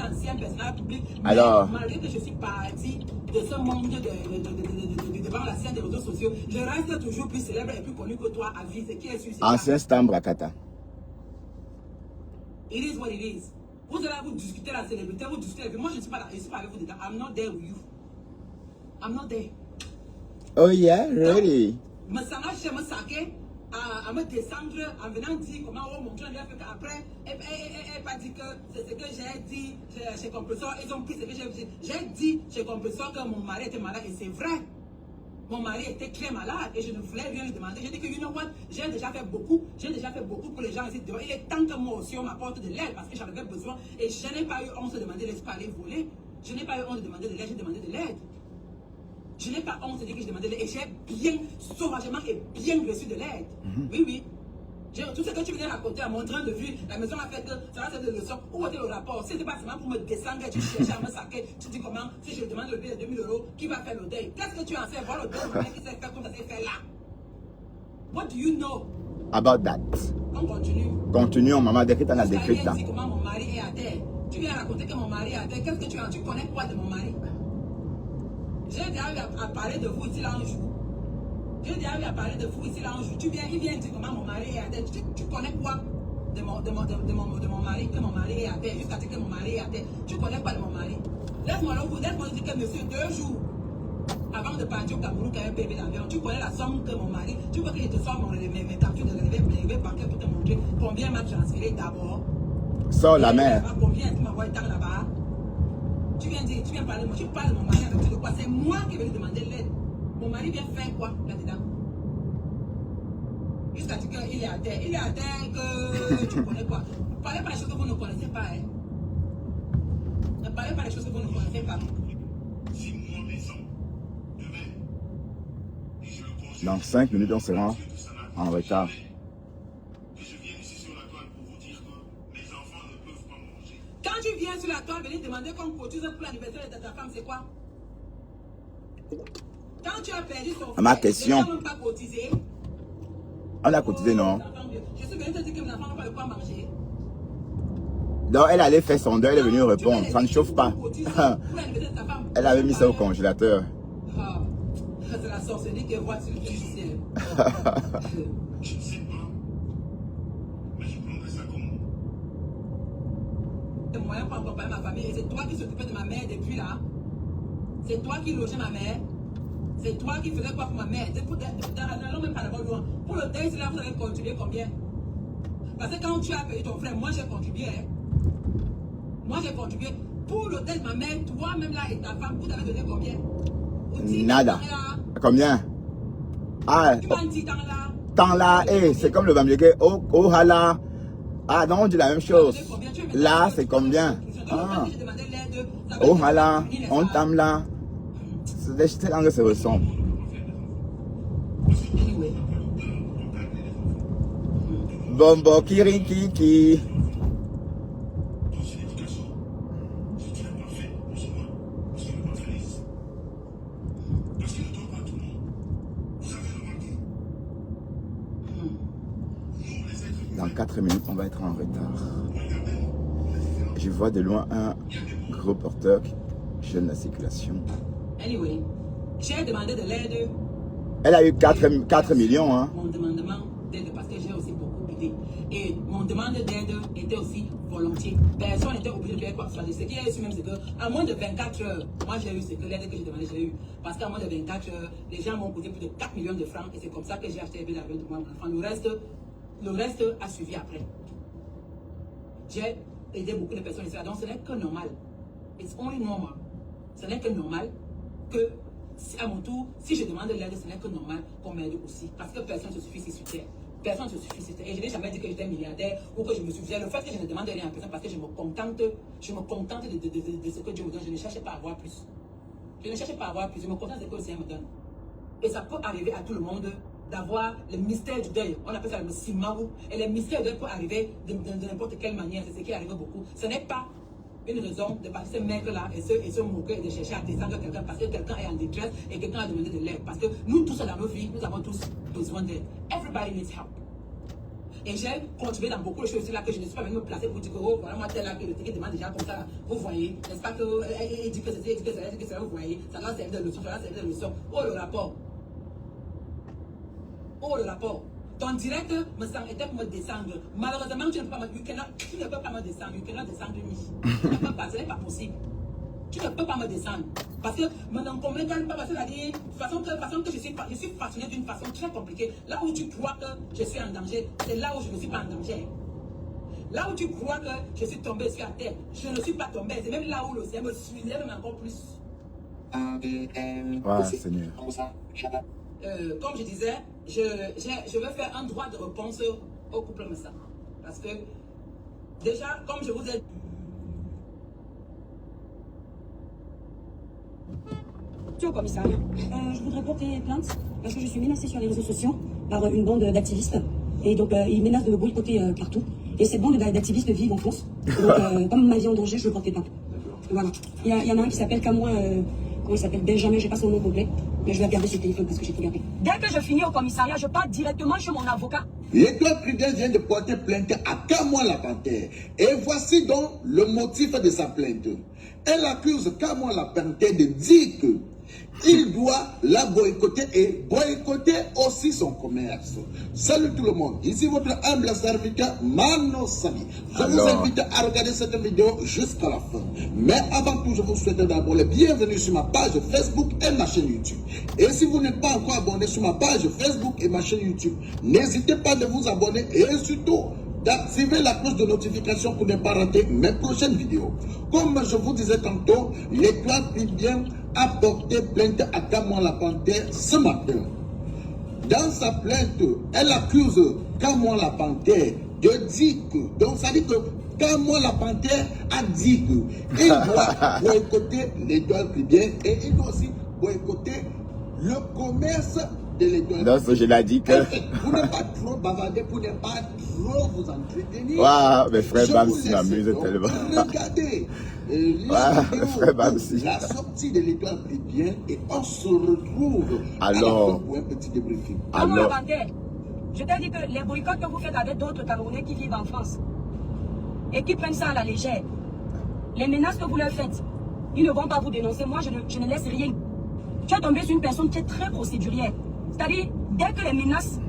ancienne personnage publique. Alors, malgré que je suis partie de ce monde devant la scène des réseaux sociaux, je reste toujours plus célèbre et plus connue que toi à vie. C'est qui est sûr? Ancien stambre à Kata. It is what it is. Vous allez vous discuter la célébrité, vous discutez. Moi, je ne suis pas là, je ne suis pas avec vous dedans. I'm not there with you. I'm not there. Oh yeah, really? Me saquer à me descendre en venant dire comment on montre un fait qu'après, elle pas dit que c'est ce que j'ai dit chez Compressor. Ils ont pris ce que j'ai dit. J'ai dit chez Compressor que mon mari était malade et c'est vrai. Mon mari était très malade et je ne voulais rien lui demander. J'ai dit que, you know what, j'ai déjà fait beaucoup pour les gens ici devant. Il est temps que moi aussi on m'apporte de l'aide parce que j'en avais besoin et je n'ai pas eu honte de demander l'aide pour aller voler. Je n'ai pas eu honte de demander de l'aide, j'ai demandé de l'aide. Je n'ai pas honte de dire que je demandais de l'aide et j'ai bien, sauvagement et bien reçu de l'aide. Oui. Tout ce que tu viens raconter à mon train de vue, la maison a fait que ça va être de leçon. Où était le rapport? Si c'est pas seulement pour me descendre, tu cherches à me saquer, tu dis comment, si je demande le billet de 2000 €, qui va faire le deuil? Qu'est-ce que tu en sais? Voir le deuil, qui s'est fait comme ça s'est fait là. What do you know about that? On continue. Continuons, maman, décrit dans la décrite là. Tu comment mon mari est à terre. Tu viens raconter que mon mari est à terre. Qu'est-ce que tu connais quoi de mon mari? J'ai déjà eu à parler de vous ici là un jour. J'ai déjà eu à parler de vous ici là un jour. Il vient dire comment mon mari est à terre. Tu connais quoi de mon mari, que mon mari est à terre, jusqu'à dire que mon mari est à terre. Tu connais quoi de mon mari? Laisse-moi dire que monsieur, 2 jours avant de partir au Cameroun, qu'il y a un bébé d'avion, tu connais la somme que mon mari, tu veux que je te sorte mes captures de relevé bancaire pour te montrer combien m'a transféré d'abord. Sors la mère. Combien est-ce qu'il m'a envoyé tant là-bas? Tu viens parler de moi, tu parles de mon mari avec de quoi? C'est moi qui vais lui demander l'aide. Mon mari vient faire quoi là-dedans? Jusqu'à dire qu'il est à terre. Il est à terre que tu connais quoi? Ne parlez pas des choses que vous ne connaissez pas. Hein? Ne parlez pas des choses que vous ne connaissez pas. Dans 5 minutes, on sera en retard. Quand tu viens sur la toile, venir demander qu'on cotise pour l'anniversaire de ta femme, c'est quoi? Quand tu as perdu ton frère, ma question. tu n'as même pas cotisé. On a cotisé, non? Je suis venu te dire que mes enfants n'ont pas de quoi manger. Donc, elle allait faire son deuil, elle est venue répondre. Ça ne chauffe pas. Pour l'anniversaire de ta femme, Elle avait mis ça au congélateur. Ah, c'est la sorcellerie qui voit sur le ciel. Je ne sais pas. Mais je prendrais ça comme... Les moyens pour accompagner ma famille. Et c'est toi qui s'occupais de ma mère depuis là. C'est toi qui logeais ma mère. C'est toi qui faisais quoi pour ma mère. N'allons même pas d'abord loin. Pour le deuil, c'est là vous avez contribué combien? Parce que quand tu as payé ton frère, moi j'ai contribué. Hein. Moi j'ai contribué. Pour l'hôtel de ma mère, toi-même là et ta femme, vous avez donné combien? Nada. Combien? Ah, tu m'as dit dans là. Tant là, c'est comme le bambileke. Oh hala. Ah non, on dit la même chose. Là, c'est combien? Ah. Oh hala. On t'aime là. C'est là que ça ressemble. Anyway. Bombo kirikiki. Dans une éducation, si tu n'as pas fait pour ce mois, parce qu'il n'est pas feliz. Parce qu'il ne dort pas tout le monde. Vous avez remarqué? Nous, les êtres humains, Dans 4 minutes, on va être en retard. regardez, on est différents. Je vois de loin un gros porteur qui gêne la circulation. Anyway, j'ai demandé de l'aide. Elle a eu 4 millions, hein. Mon demandement d'aide, parce que j'ai aussi beaucoup aidé. Et mon demande d'aide était aussi volontiers. Personne n'était obligé de faire quoi que ce soit. Ce qui est sûr même, c'est qu'à moins de 24 heures, moi j'ai eu ce que l'aide que j'ai demandé, j'ai eu. Parce qu'à moins de 24 heures, les gens m'ont coûté plus de 4 millions de francs et c'est comme ça que j'ai acheté les billets d'avion de mon enfant. Le reste a suivi après. J'ai aidé beaucoup de personnes ici. Donc ce n'est que normal. It's only normal. Ce n'est que normal que, à mon tour, si je demande de l'aide, ce n'est que normal qu'on m'aide aussi. Parce que personne ne se suffit sur terre. Personne ne se suffit sur terre. Et je n'ai jamais dit que j'étais milliardaire ou que je me suffisais. Le fait que je ne demande rien à personne parce que je me contente de ce que Dieu me donne. Je ne cherche pas à avoir plus. Je ne cherche pas à avoir plus. Je me contente de ce que le Seigneur me donne. Et ça peut arriver à tout le monde d'avoir le mystère du deuil. On appelle ça le simaru. Et le mystère du deuil peut arriver de n'importe quelle manière. C'est ce qui arrive beaucoup. Ce n'est pas une raison de passer ce mec-là et se moquer et de chercher à descendre quelqu'un parce que quelqu'un est en détresse et quelqu'un a demandé de l'aide. Parce que nous tous dans nos vies, nous avons tous besoin d'aide. Everybody needs help. Et j'ai contribué dans beaucoup de choses là que je ne suis pas venu me placer pour dire que oh, voilà moi tel là que le ticket demande des gens comme ça là. Vous voyez, n'est-ce pas que dit que c'est, dit que c'est, dit que c'est, vous voyez, ça va servir de leçon, ça va servir de leçon. Oh le rapport. Oh le rapport. Ton direct me était pour me descendre. Malheureusement, tu ne peux pas me descendre. You cannot descendre me. Tu ne peux pas, ce n'est pas possible. Tu ne peux pas me descendre. Parce que maintenant, qu'on ne gagne pas, c'est-à-dire, façon que je suis façonné d'une façon très compliquée. Là où tu crois que je suis en danger, c'est là où je ne suis pas en danger. Là où tu crois que je suis tombé sur la terre, je ne suis pas tombé. C'est même là où le Seigneur me suivait même encore plus. Ah, Seigneur. Comme je disais, je vais faire un droit de réponse au couple Messa. Parce que, déjà, comme je vous ai dit, au commissariat. Je voudrais porter plainte parce que je suis menacée sur les réseaux sociaux par une bande d'activistes. Et donc, ils menacent de me boycotter partout. Et cette bande d'activistes vivent en France. Donc, comme ma vie en danger, je veux porter plainte. Voilà. Il y en a un qui s'appelle comment il s'appelle Benjamin, je n'ai pas son nom complet. Mais je vais regarder sur le téléphone parce que j'ai tout gardé. Dès que je finis au commissariat, je pars directement chez mon avocat. L'école prudente vient de porter plainte à Kamwa la Panthère. Et voici donc le motif de sa plainte. Elle accuse Kamwa la Panthère de dire que il doit la boycotter et boycotter aussi son commerce. Salut tout le monde, ici votre humble serviteur Mano Sami. Je vous invite à regarder cette vidéo jusqu'à la fin. Mais avant tout, je vous souhaite d'abord le bienvenue sur ma page Facebook et ma chaîne YouTube. Et si vous n'êtes pas encore abonné sur ma page Facebook et ma chaîne YouTube, n'hésitez pas de vous abonner et surtout d'activer la cloche de notification pour ne pas rater mes prochaines vidéos. Comme je vous disais tantôt, l'étoile Pibien a porté plainte à Kamwa la Panthère ce matin. Dans sa plainte, elle accuse Kamwa la Panthère de dire que, donc ça dit que Kamwa la Panthère a dit qu'il doit boycotter l'étoile Pibien et il doit aussi boycotter le commerce de l'étoile. Non, je l'ai dit que... Pour ne pas trop bavarder, pour ne pas trop vous entretenir. Waouh, mes frères Bamsi m'amusent tellement. Regardez la sortie de l'étoile Pibien et on se retrouve alors pour un petit débriefing. Alors, je t'ai dit que les boycotts que vous faites avec d'autres Camerounais qui vivent en France et qui prennent ça à la légère, les menaces que vous leur faites, ils ne vont pas vous dénoncer. Moi, je ne laisse rien. Tu es tombé sur une personne qui est très procédurière. C'est-à-dire, dès que les menaces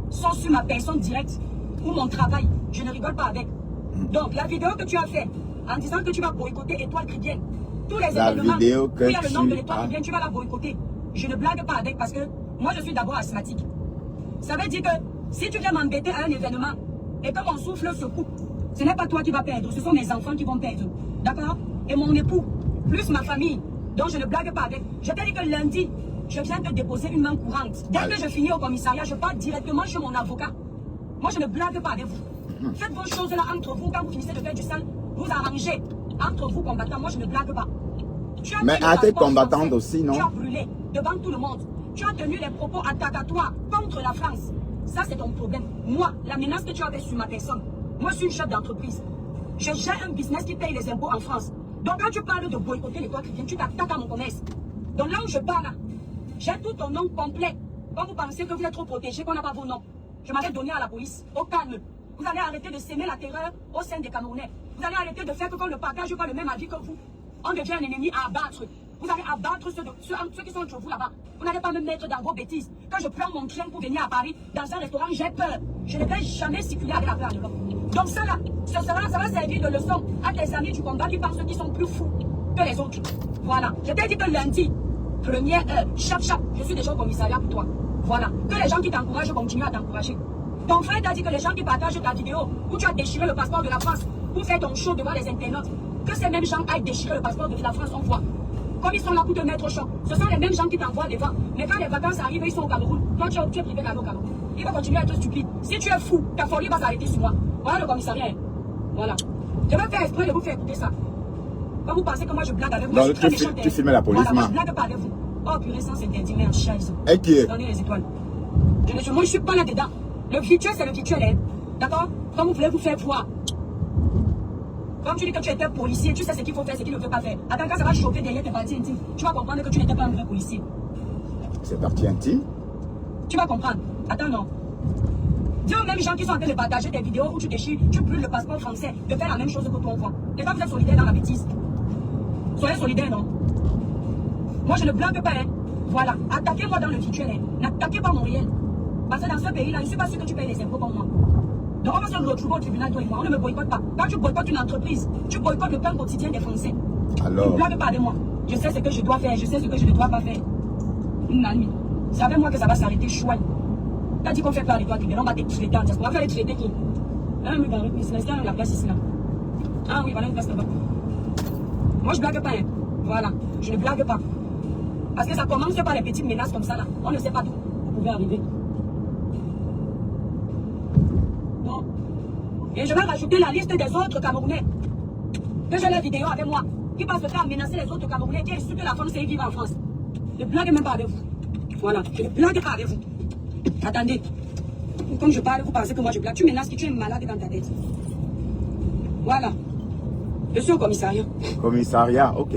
sont sur ma personne directe ou mon travail, je ne rigole pas avec. Donc, la vidéo que tu as faite en disant que tu vas boycotter Étoile Chrétienne, tous les événements où il y a le nom de l'Étoile Chrétienne, tu vas la boycotter. Je ne blague pas avec parce que moi, je suis d'abord asthmatique. Ça veut dire que si tu viens m'embêter à un événement et que mon souffle se coupe, ce n'est pas toi qui vas perdre, ce sont mes enfants qui vont perdre. D'accord? Et mon époux, plus ma famille. Donc, je ne blague pas avec. Je t'ai dit que lundi, je viens de déposer une main courante. Dès que je finis au commissariat, je pars directement chez mon avocat. Moi, je ne blague pas avec vous. Faites vos choses là entre vous. Quand vous finissez de faire du sale, vous arrangez. Entre vous, combattants, moi, je ne blague pas. Mais à tes combattantes aussi, non? Tu as brûlé devant tout le monde. Tu as tenu des propos attacatoires contre la France. Ça, c'est ton problème. Moi, la menace que tu avais sur ma personne, moi, je suis une chef d'entreprise. Je gère un business qui paye les impôts en France. Donc, quand tu parles de boycotter l'Étoile Chrétienne, tu t'attaques à mon commerce. Donc, là où je parle, j'ai tout ton nom complet. Quand vous pensez que vous êtes trop protégé, qu'on n'a pas vos noms, je m'avais donné à la police, au calme. Vous allez arrêter de s'aimer la terreur au sein des Camerounais. Vous allez arrêter de faire que quand le partage pas le même avis que vous, on devient un ennemi à abattre. Vous allez abattre ceux qui sont entre vous là-bas. Vous n'allez pas me mettre dans vos bêtises. Quand je prends mon train pour venir à Paris, dans un restaurant, j'ai peur. Je ne vais jamais circuler avec la peur de l'homme. Donc ça là, ça va servir de leçon à tes amis du combat qui pensent qu'ils sont plus fous que les autres. Voilà. Je t'ai dit que lundi, première heure, chap, je suis déjà au commissariat pour toi. Voilà. Que les gens qui t'encouragent continuent à t'encourager. Ton frère t'a dit que les gens qui partagent ta vidéo où tu as déchiré le passeport de la France pour faire ton show devant les internautes, que ces mêmes gens aillent déchirer le passeport de la France, on voit. Comme ils sont là pour te mettre au choc. Ce sont les mêmes gens qui t'envoient devant. Mais quand les vacances arrivent, ils sont au Cameroun. Toi, tu es privé d'aller au Cameroun. Il va continuer à être stupide. Si tu es fou, ta folie va s'arrêter sur moi. Voilà le commissariat. Voilà. Je vais faire exprès de vous faire écouter ça. Quand vous pensez que moi je blague avec vous, non, je suis très méchante. Tu filmes la police, voilà, je blague pas avec vous. Oh purée, sans interdit, mais en chaise. Et qui est? Donnez les étoiles. Moi, je suis pas là-dedans. Le virtuel, c'est le virtuel. Hein. D'accord? Comme vous voulez vous faire voir. Comme tu dis que tu étais policier, tu sais ce qu'il faut faire, ce qu'il ne faut pas faire. Attends, quand ça va chauffer derrière tes parties intimes, tu vas comprendre que tu n'étais pas un vrai policier. C'est partie intime? Tu vas comprendre. Attends, non. Dis aux mêmes gens qui sont en train de partager tes vidéos où tu déchires, tu brûles le passeport français, de faire la même chose que toi, on voit. Et quand vous êtes solidaire dans la bêtise, soyez solidaire, non? Moi, je ne blague pas, hein. Voilà. Attaquez-moi dans le virtuel, hein. N'attaquez pas mon réel. Parce que dans ce pays-là, je ne suis pas sûr que tu payes les impôts comme moi. Donc on va se retrouver au tribunal, toi et moi. On ne me boycotte pas. Quand tu boycottes une entreprise, tu boycottes le pain quotidien des Français. Alors? Ne blague pas de moi. Je sais ce que je dois faire, je sais ce que je ne dois pas faire. Nani. C'est avec moi que ça va s'arrêter, chouette. T'as dit qu'on fait pas les toits, on va te traiter. On va faire les traiter qui? Ah oui, bah oui, c'est la place ici là. Ah oui, voilà une place là-bas. Moi je blague pas, hein. Voilà. Je ne blague pas. Parce que ça commence par les petites menaces comme ça là. On ne sait pas d'où vous pouvez arriver. Bon. Et je vais rajouter la liste des autres Camerounais. Que j'ai la vidéo avec moi. Qui passent le temps à menacer les autres Camerounais qui insultent la France et ils vivent en France. Je ne blague même pas avec vous. Voilà. Je ne blague pas avec vous. Attendez. Comme je parle, vous pensez que moi je blague. Tu menaces que tu es malade dans ta tête. Voilà. Je suis au commissariat. Commissariat, ok.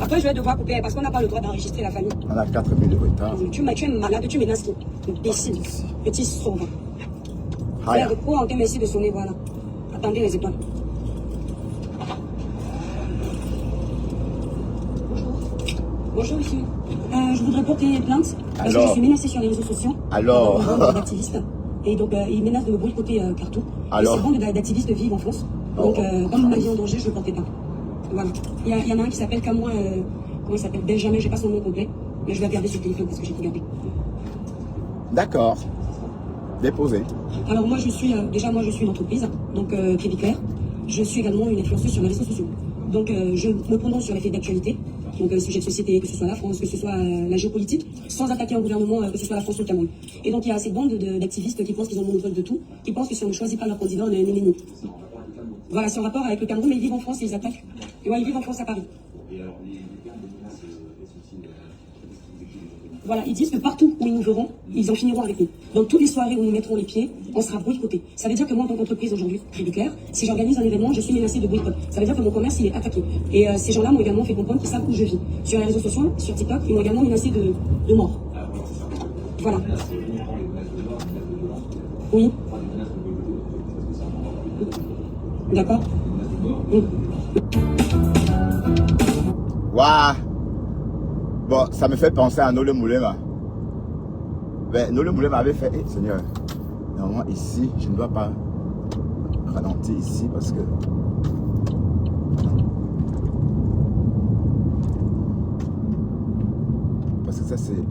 Après, je vais devoir couper parce qu'on n'a pas le droit d'enregistrer la famille. On a 4 minutes de retard. Tu es malade, tu menaces qui? Imbécile. Petit sauveur. Haya. Oh, on te merci de sonner, voilà. Attendez les étoiles. Bonjour, monsieur. Je voudrais porter plainte parce que je suis menacée sur les réseaux sociaux. Alors? Par une bande d'activistes. Et donc, ils menacent de me boycotter partout. Alors? Et ces bandes d'activistes vivent en France. Donc, comme ma vie en danger, je ne portais pas. Voilà. Il y en a un qui s'appelle comment il s'appelle Benjamin, j'ai pas son nom complet. Mais je vais regarder sur le téléphone parce que j'ai tout gardé. D'accord. Déposé. Alors moi je suis une entreprise, donc Québécois. Je suis également une influenceuse sur les réseaux sociaux. Donc je me prononce sur les faits d'actualité, donc sujet de société, que ce soit la France, que ce soit la géopolitique, sans attaquer un gouvernement, que ce soit la France ou le Cameroun. Et donc il y a ces bandes d'activistes qui pensent qu'ils ont le monopole de tout, qui pensent que si on ne choisit pas leur candidat, on est un ennemi. Voilà, c'est en rapport avec le Cameroun, mais ils vivent en France et ils attaquent. Et ouais, ils vivent en France à Paris. Voilà, ils disent que partout où ils nous verront, ils en finiront avec nous. Dans toutes les soirées où nous mettrons les pieds, on sera boycotté. Ça veut dire que moi, en tant qu'entreprise aujourd'hui, Crédiclair, si j'organise un événement, je suis menacée de boycott. Ça veut dire que mon commerce, il est attaqué. Et ces gens-là m'ont également fait comprendre qu'ils savent où je vis. Sur les réseaux sociaux, sur TikTok, ils m'ont également menacé de mort. Voilà. Oui. D'accord. Oui. Waouh. Bon, ça me fait penser à Nole Moulema. Ben, Nole Moulema avait fait, Seigneur, normalement ici, je ne dois pas ralentir ici parce que... Parce que ça, c'est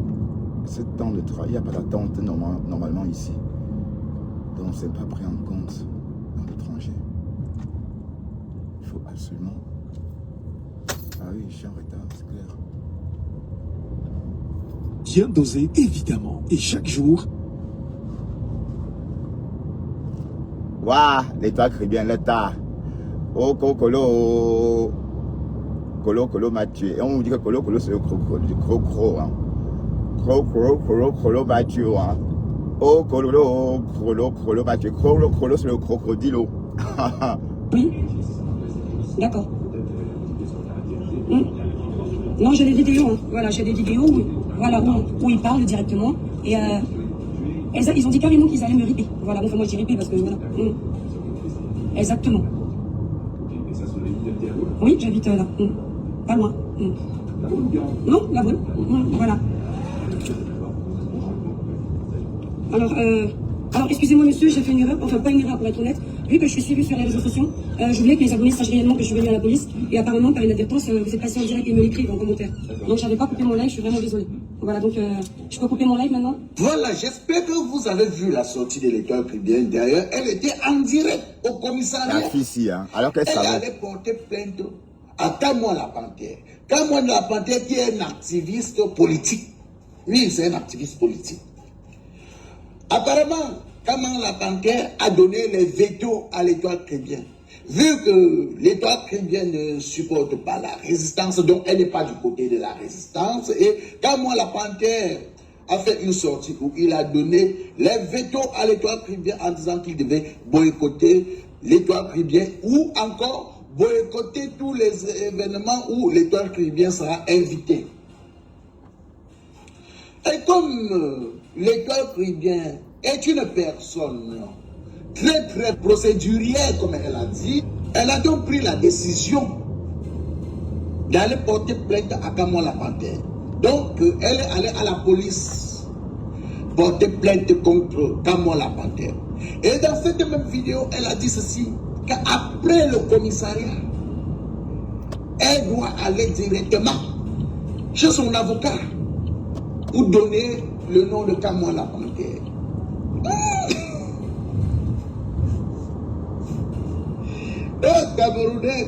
ce temps de travail. Il n'y a pas d'attente normalement ici. Donc, ce n'est pas pris en compte dans l'étranger. Il faut absolument... Ah oui, je suis en retard, c'est clair. Bien dosé, évidemment. Et chaque jour... Waouh, l'étoile caribéenne, l'état. Oh, Colo. Colo m'a tué. Et on vous dit que Colo c'est le Cro, hein. Colo m'a tué, hein. Oh, Colo m'a tué. Colo c'est le crocodilo. Oui. D'accord. Non, j'ai des vidéos, hein. Voilà, j'ai des vidéos où, voilà, où ils parlent directement. Et ils ont dit carrément qu'ils allaient me ripper. Voilà, bon, enfin, moi je dis ripper parce que voilà. Exactement. Oui, j'habite là. Pas loin. Non, la bonne. Voilà. Alors, excusez-moi monsieur, j'ai fait une erreur, enfin pas une erreur pour être honnête. Vu que je suis suivi sur les réseaux sociaux, je voulais que les abonnés sachent réellement que je suis venu à la police. Et apparemment, par inadvertance, vous êtes passé en direct et me l'écrivent en commentaire. Donc j'avais pas coupé mon live, je suis vraiment désolé. Voilà, donc je peux couper mon live maintenant? Voilà, j'espère que vous avez vu la sortie de l'étoile caribéenne. D'ailleurs, elle était en direct au commissariat. La fille ici, hein. Alors qu'elle Elle savait. allait porter plainte à Kamwa la Panthère. Kamwa la Panthère qui est un activiste politique. Lui, c'est un activiste politique. Apparemment, Kamwa la Panthère a donné les vétos à l'étoile caribéenne. Vu que l'étoile caribéenne ne supporte pas la résistance, donc elle n'est pas du côté de la résistance, et Kamwa la Panthère a fait une sortie où il a donné les vétos à l'étoile caribéenne en disant qu'il devait boycotter l'étoile caribéenne ou encore boycotter tous les événements où l'étoile caribéenne sera invitée. Et comme l'étoile caribéenne est une personne très procédurière, comme elle a dit, elle a donc pris la décision d'aller porter plainte à Kamwa la Panthère. Donc, elle est allée à la police porter plainte contre Kamwa la Panthère. Et dans cette même vidéo, elle a dit ceci, qu'après le commissariat, elle doit aller directement chez son avocat pour donner le nom de Kamwa la Panthère. Camerounais.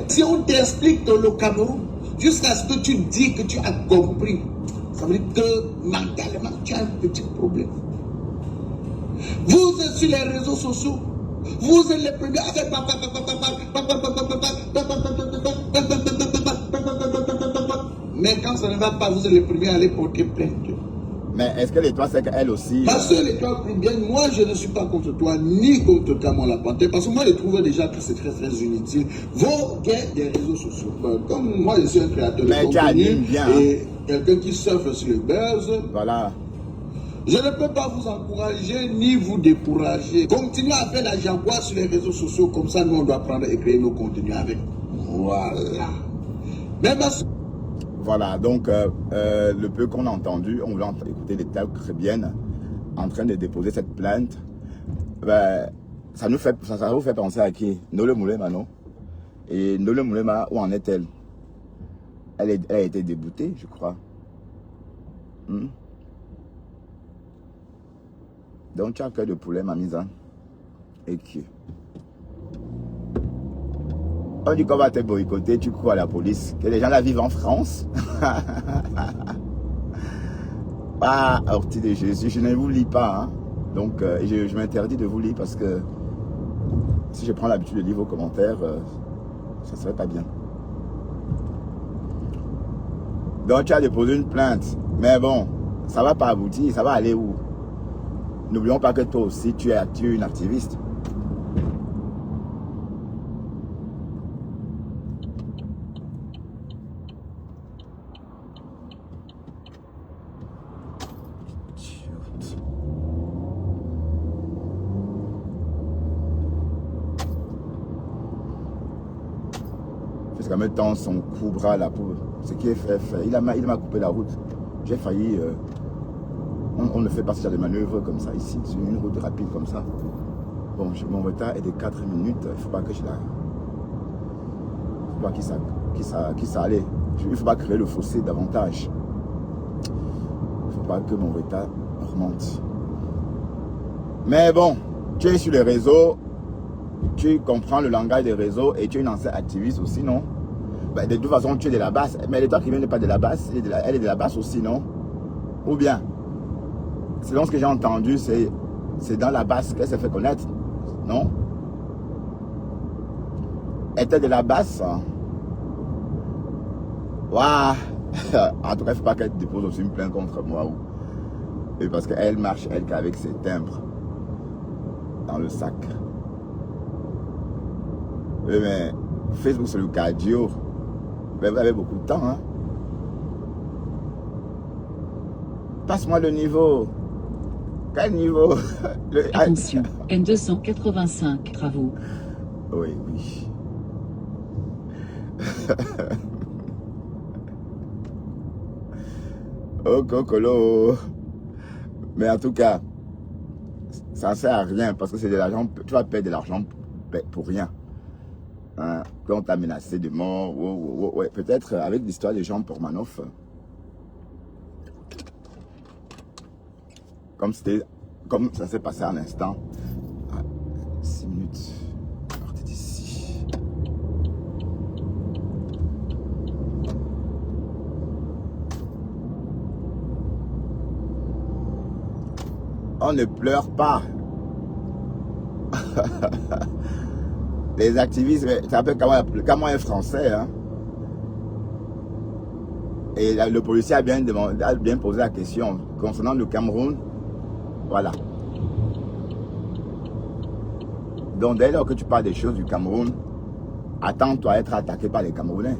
Si on t'explique dans le Cameroun, jusqu'à ce que tu dis que tu as compris, ça veut dire que mentalement tu as un petit problème. Vous êtes sur les réseaux sociaux, vous êtes les premiers à faire mais quand ça ne va pas, vous êtes les premiers à aller porter plainte. Mais est-ce que l'étoile, c'est qu'elle aussi... Parce que l'étoile caribéenne, moi je ne suis pas contre toi, ni contre Kamwa la Panthère, parce que moi je trouve déjà que c'est très inutile. Vos gains des réseaux sociaux, comme moi je suis un créateur de contenu et quelqu'un qui surfe sur le buzz, voilà. Je ne peux pas vous encourager ni vous décourager. Continuez à faire la jaguar sur les réseaux sociaux, comme ça nous on doit prendre et créer nos contenus avec. Voilà. Même à... Voilà, donc le peu qu'on a entendu, on voulait écouter l'étoile caribéenne en train de déposer cette plainte. Ben, ça vous fait penser à qui? Nole Moulema, non? Et Nole Moulema, où en est-elle? Elle a été déboutée, je crois. Donc tu as cœur de poulet, ma mise en. Et qui? On dit qu'on va te boycotter, tu crois à la police. Que les gens là vivent en France. Ah, ortie de Jésus, je ne vous lis pas. Hein. Donc, je m'interdis de vous lire parce que si je prends l'habitude de lire vos commentaires, ça ne serait pas bien. Donc, tu as déposé une plainte. Mais bon, ça ne va pas aboutir. Ça va aller où? N'oublions pas que toi aussi, tu es une activiste. Parce qu'en même temps, son coup-bras là, pour ce qui est fait, il m'a coupé la route. J'ai failli... on ne fait pas ce genre de manœuvre comme ça ici, sur une route rapide comme ça. Bon, mon retard est de 4 minutes, il ne faut pas que je la... Il ne faut pas qu'il ça allait. Il ne faut pas créer le fossé davantage. Il ne faut pas que mon retard remonte. Mais bon, tu es sur les réseaux, tu comprends le langage des réseaux et tu es une ancienne activiste aussi, non? Ben, de toute façon, tu es de la basse. Mais l'état qui vient n'est pas de la basse, elle est de la basse aussi, non? Ou bien, selon ce que j'ai entendu, c'est dans la basse qu'elle s'est fait connaître, non? Elle était de la basse. Waouh! En tout cas, il ne faut pas qu'elle dépose aussi une plainte contre moi. Et parce qu'elle marche, elle, qu'avec ses timbres dans le sac. Oui, mais Facebook, c'est le cardio. Mais vous avez beaucoup de temps, hein? Passe-moi le niveau. Quel niveau? Attention, N285, travaux. Oui, oui. Oh, cocolo. Mais en tout cas, ça ne sert à rien parce que c'est de l'argent. Tu vas perdre de l'argent pour rien. Hein? Quand on t'a menacé de mort, ouais, peut-être avec l'histoire de Jean Pormanoff. Comme ça s'est passé à l'instant. 6 minutes. Partez d'ici. On ne pleure pas. Les activistes, c'est un peu comme un français. Hein? Et le policier a bien posé la question concernant le Cameroun. Voilà. Donc dès lors que tu parles des choses du Cameroun, attends-toi à être attaqué par les Camerounais.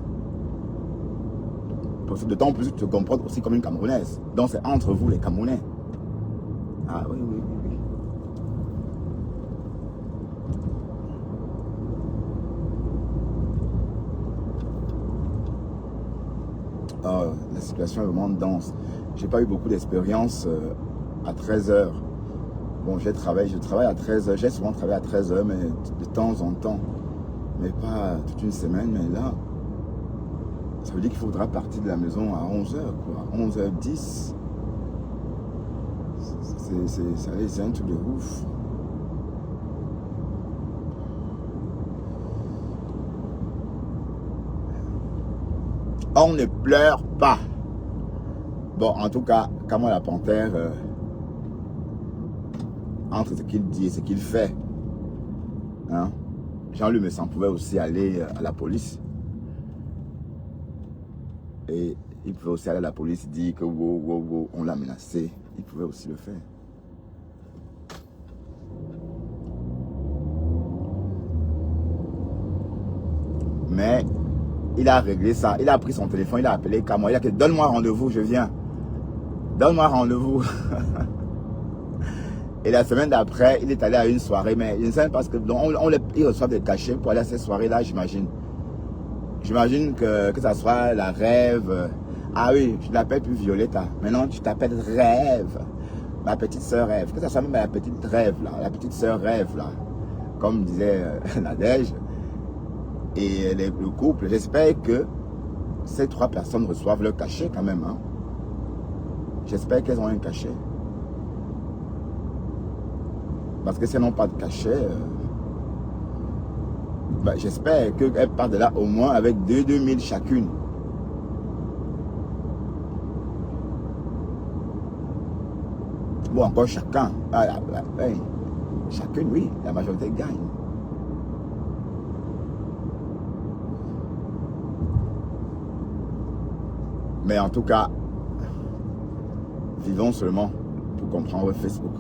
Parce que de temps en plus, tu te comportes aussi comme une Camerounaise. Donc c'est entre vous les Camerounais. Ah oui, oui, oui, oui. Oh, la situation est vraiment dense. J'ai pas eu beaucoup d'expérience à 13h. Bon, je travaille à 13h. J'ai souvent travaillé à 13h, mais de temps en temps. Mais pas toute une semaine. Mais là, ça veut dire qu'il faudra partir de la maison à 11h, quoi. 11h10. C'est un truc de ouf. On ne pleure pas. Bon, en tout cas, Kamwa la Panthère, entre ce qu'il dit et ce qu'il fait, hein, Jean-Luc Messan pouvait aussi aller à la police. Et il pouvait aussi aller à la police dire que on l'a menacé. Il pouvait aussi le faire. Mais il a réglé ça. Il a pris son téléphone, il a appelé Kamwa. Il a dit donne-moi rendez-vous, je viens. Donne-moi rendez-vous. Et la semaine d'après, il est allé à une soirée. Mais je ne sais pas parce que il reçoit des cachets pour aller à ces soirées-là, j'imagine. J'imagine que ça soit la rêve. Ah oui, je l'appelle plus Violetta. Maintenant, tu t'appelles Rêve. Ma petite sœur Rêve. Que ça soit même la petite Rêve, là. La petite sœur Rêve, là. Comme disait Nadège. Et le couple, j'espère que ces 3 personnes reçoivent leur cachet quand même. Hein. J'espère qu'elles ont un cachet. Parce que si elles n'ont pas de cachet, j'espère qu'elles partent de là au moins avec 2000 chacune. Bon, encore chacun. Chacune, oui, la majorité gagne. Mais en tout cas, vivons seulement pour comprendre Facebook.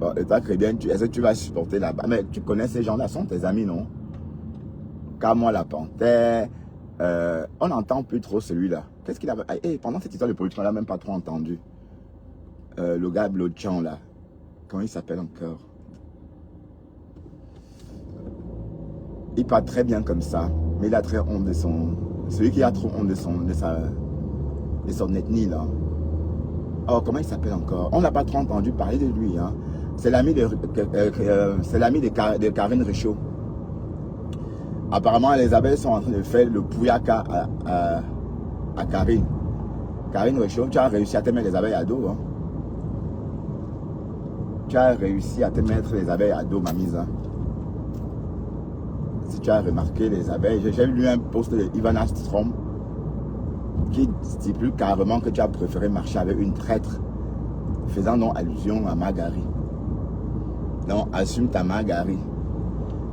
Bon, et toi, très bien, est-ce que tu vas supporter là-bas? Mais tu connais ces gens-là, sont tes amis, non? Kamwa la Panthère, on n'entend plus trop celui-là. Qu'est-ce qu'il a... pendant cette histoire de politique, on l'a même pas trop entendu. Le gars Blotchan, là. Comment il s'appelle encore? Il parle très bien comme ça. Mais il a très honte de son... Celui qui a trop honte de son ethnie, là. Oh, comment il s'appelle encore? On n'a pas trop entendu parler de lui, hein. C'est l'ami de Karine Richaud. Apparemment, les abeilles sont en train de faire le pouyaka à Karine. Karine Richaud, tu as réussi à te mettre les abeilles à dos, hein. Tu as réussi à te mettre les abeilles à dos, ma mise, hein. Si tu as remarqué les abeilles, j'ai lu un post de Ivana Strom qui stipule carrément que tu as préféré marcher avec une traître, faisant donc allusion à Magari. Donc, assume ta Magari.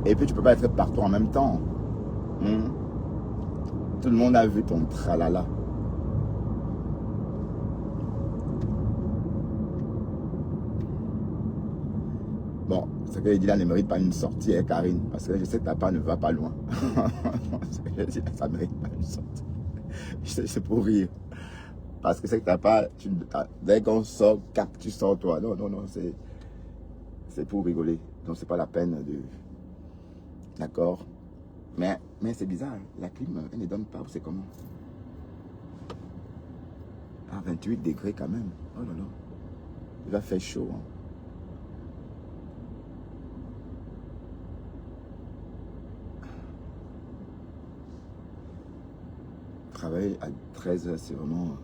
Et puis, tu ne peux pas être partout en même temps. Tout le monde a vu ton tralala. Bon, ce que je dis là ne mérite pas une sortie, hein, Karine, parce que je sais que ta part ne va pas loin. Ce que je dis là, ça ne mérite pas une sortie. C'est pour rire. Parce que c'est que ta part, dès qu'on sort, cap, tu sors toi. Non, non, non, c'est pour rigoler. Donc, c'est pas la peine de... D'accord? Mais c'est bizarre, la clim, elle ne donne pas, c'est comment? À 28 degrés quand même. Oh là là. Il va faire chaud, hein. Travailler à 13h, c'est vraiment...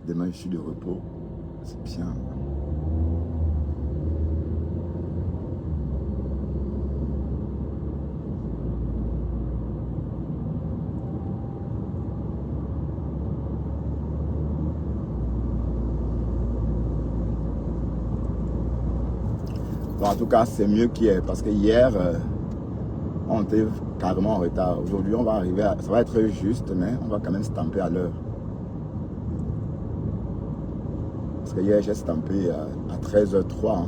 Demain, je suis de repos. C'est bien. Bon, en tout cas, c'est mieux qu'hier. Parce que hier... on était carrément en retard. Aujourd'hui, on va arriver à... Ça va être juste, mais on va quand même stamper à l'heure. Parce que hier, j'ai stampé à 13h03. Hein.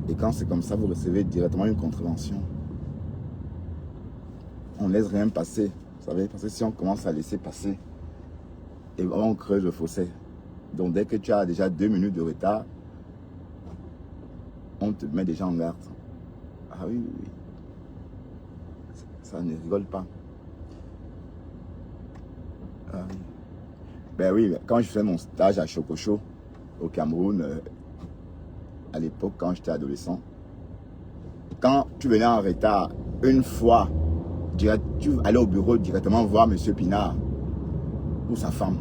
Et quand c'est comme ça, vous recevez directement une contravention. On ne laisse rien passer. Vous savez, parce que si on commence à laisser passer, et on creuse le fossé. Donc, dès que tu as déjà 2 minutes de retard, on te met déjà en garde. Ah oui, oui, oui. Ça ne rigole pas. Ah oui. Ben oui, quand je faisais mon stage à Chococho, au Cameroun, à l'époque, quand j'étais adolescent, quand tu venais en retard, une fois, tu allais au bureau directement voir M. Pinard ou sa femme.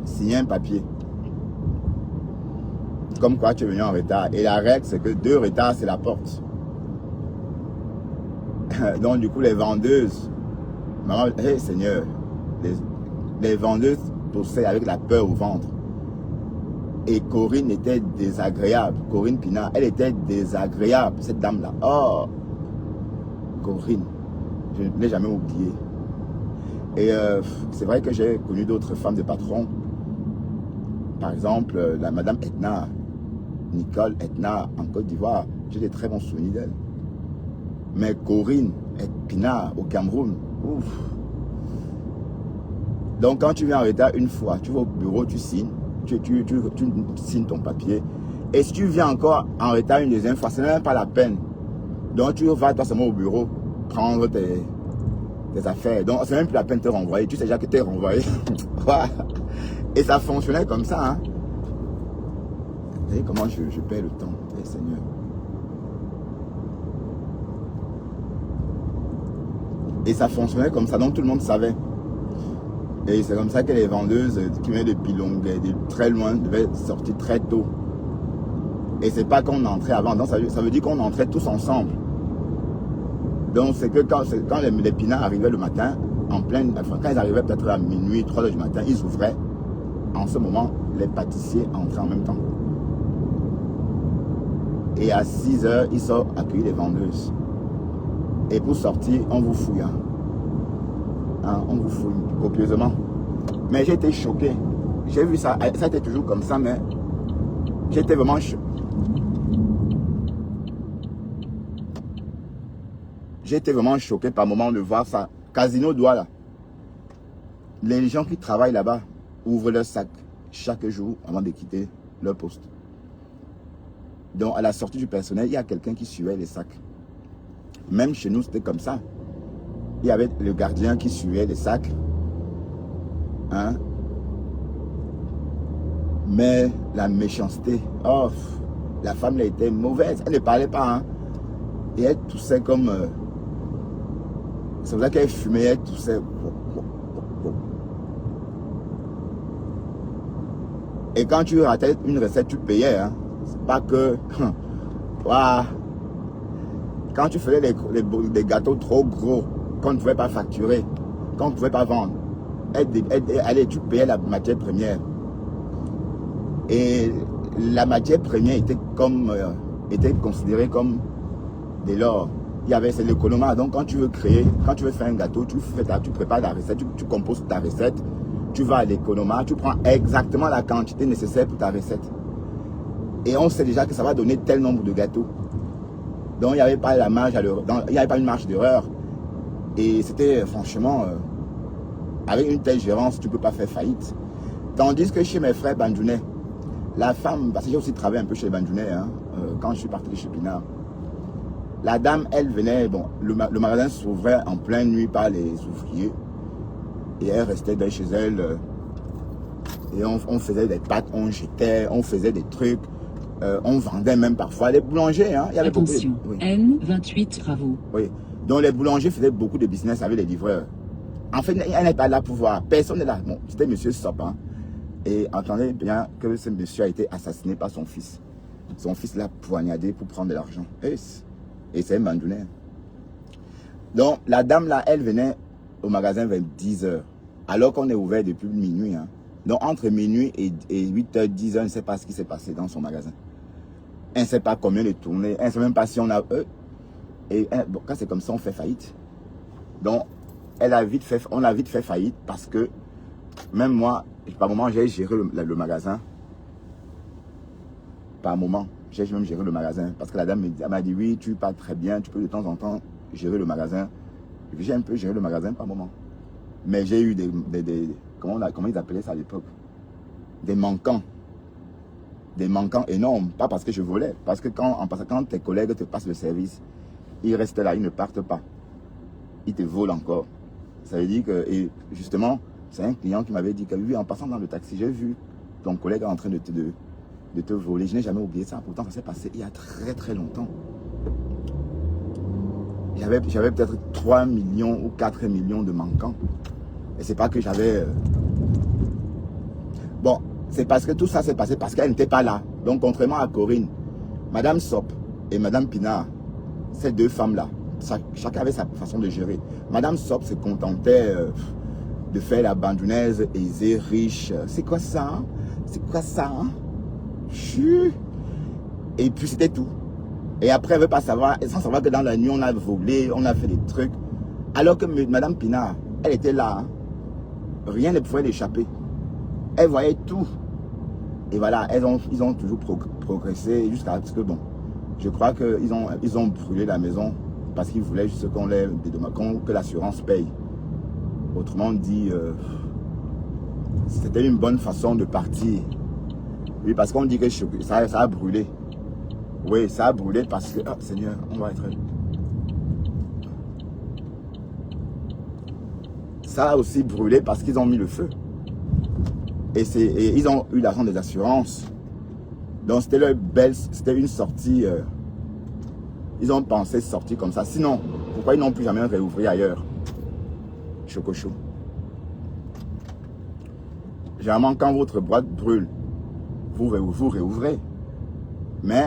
Signer un papier. Comme quoi tu es venu en retard. Et la règle, c'est que 2 retards, c'est la porte. Donc, du coup, les vendeuses, maman, hey, Seigneur, les vendeuses poussaient avec la peur au ventre. Et Corinne était désagréable. Corinne Pinard, elle était désagréable, cette dame-là. Oh, Corinne, je ne l'ai jamais oublié. Et c'est vrai que j'ai connu d'autres femmes de patrons. Par exemple, la madame Etna, Nicole Etna, en Côte d'Ivoire, j'ai des très bons souvenirs d'elle. Mais Corinne Pinard, au Cameroun, ouf. Donc quand tu viens en retard une fois, tu vas au bureau, tu signes, tu signes ton papier. Et si tu viens encore en retard une deuxième fois, ce n'est même pas la peine. Donc tu vas toi seulement au bureau, prendre tes affaires. Donc c'est même plus la peine de te renvoyer. Tu sais déjà que tu es renvoyé. Et ça fonctionnait comme ça. Hein. Vous voyez comment je perds le temps, Seigneur. Et ça fonctionnait comme ça, donc tout le monde savait. Et c'est comme ça que les vendeuses qui venaient de Pilongue, de très loin, devaient sortir très tôt. Et c'est pas qu'on entrait avant, donc ça veut dire qu'on entrait tous ensemble. Donc c'est que quand les pinards arrivaient le matin, en pleine, enfin, quand ils arrivaient peut-être à minuit, 3h du matin, ils ouvraient. En ce moment, les pâtissiers entraient en même temps. Et à 6h, ils sortent accueillir les vendeuses. Et pour sortir, on vous fouille. Hein, on vous fouille copieusement. Mais j'ai été choqué. J'ai vu ça, ça était toujours comme ça, mais j'étais vraiment choqué. J'étais vraiment choqué par moment de voir ça. Casino Douala. Les gens qui travaillent là-bas ouvrent leur sac chaque jour avant de quitter leur poste. Donc, à la sortie du personnel, il y a quelqu'un qui suivait les sacs. Même chez nous, c'était comme ça. Il y avait le gardien qui suivait les sacs. Hein? Mais la méchanceté, oh, la femme, elle était mauvaise. Elle ne parlait pas. Hein? Et elle toussait comme... c'est pour ça qu'elle fumait, elle toussait. Et quand tu ratais une recette, tu payais. Hein? C'est pas que... Wow. Quand tu faisais des gâteaux trop gros, qu'on ne pouvait pas facturer, qu'on ne pouvait pas vendre, allez, tu payais la matière première. Et la matière première était considérée comme de l'or. C'est l'économat. Donc quand tu veux faire un gâteau, tu prépares la recette, tu composes ta recette, tu vas à l'économat, tu prends exactement la quantité nécessaire pour ta recette. Et on sait déjà que ça va donner tel nombre de gâteaux. Donc il n'y avait pas une marge d'erreur. Et c'était franchement, avec une telle gérance, tu ne peux pas faire faillite. Tandis que chez mes frères Banjounais, la femme, parce que j'ai aussi travaillé un peu chez les Banjounais, hein, quand je suis parti de chez Pinard, la dame, elle venait, bon, le magasin s'ouvrait en pleine nuit par les ouvriers. Et elle restait chez elle. Et on faisait des pâtes, on jetait, on faisait des trucs. On vendait même parfois les boulangers. Hein, il y avait attention, oui. N28 travaux. Oui, donc les boulangers faisaient beaucoup de business avec les livreurs. En fait, elle n'est pas là pour voir. Personne n'est là. Bon, c'était M. Sop. Hein, et entendez bien que ce monsieur a été assassiné par son fils. Son fils l'a poignardé pour prendre de l'argent. Et c'est un Banjounais. Donc, la dame là, elle venait au magasin vers 10h. Alors qu'on est ouvert depuis minuit. Hein. Donc, entre minuit et 8h, 10h, elle ne sait pas ce qui s'est passé dans son magasin. Elle ne sait pas combien de tournées. Elle ne sait même pas si on a... Et bon, quand c'est comme ça, on fait faillite. Donc, on a vite fait faillite parce que même moi, par moment, j'ai géré le magasin. Par moment, j'ai même géré le magasin. Parce que la dame m'a dit, oui, tu parles très bien, tu peux de temps en temps gérer le magasin. J'ai un peu géré le magasin par moment. Mais j'ai eu comment ils appelaient ça à l'époque? Des manquants. Des manquants énormes. Pas parce que je volais. Parce que quand tes collègues te passent le service, ils restent là, ils ne partent pas. Ils te volent encore. Ça veut dire que, et justement, c'est un client qui m'avait dit que oui, en passant dans le taxi, j'ai vu ton collègue en train de te voler. Je n'ai jamais oublié ça. Pourtant, ça s'est passé il y a très très longtemps. J'avais peut-être 3 millions ou 4 millions de manquants. Et c'est pas que j'avais... Bon, c'est parce que tout ça s'est passé parce qu'elle n'était pas là. Donc, contrairement à Corinne, Madame Sop et Madame Pinard, ces deux femmes-là, chacun avait sa façon de gérer. Madame Sop se contentait de faire la bandounaise aisée, riche. C'est quoi ça? Hein? C'est quoi ça? Hein? Et puis, c'était tout. Et après, elle ne veut pas savoir, sans savoir que dans la nuit, on a volé, on a fait des trucs. Alors que Madame Pinard, elle était là. Hein. Rien ne pouvait l'échapper. Elle voyait tout. Et voilà, ils ont toujours progressé jusqu'à ce que, bon, je crois qu'ils ont brûlé la maison parce qu'ils voulaient juste que l'assurance paye. Autrement dit, c'était une bonne façon de partir. Oui, parce qu'on dit que ça a brûlé. Oui, ça a brûlé parce que... Oh, Seigneur, on va être... Ça a aussi brûlé parce qu'ils ont mis le feu. Et ils ont eu l'argent des assurances. Donc c'était une sortie... ils ont pensé sortir comme ça. Sinon, pourquoi ils n'ont plus jamais réouvert ailleurs? Chococho. Généralement, quand votre boîte brûle, vous réouvrez. Mais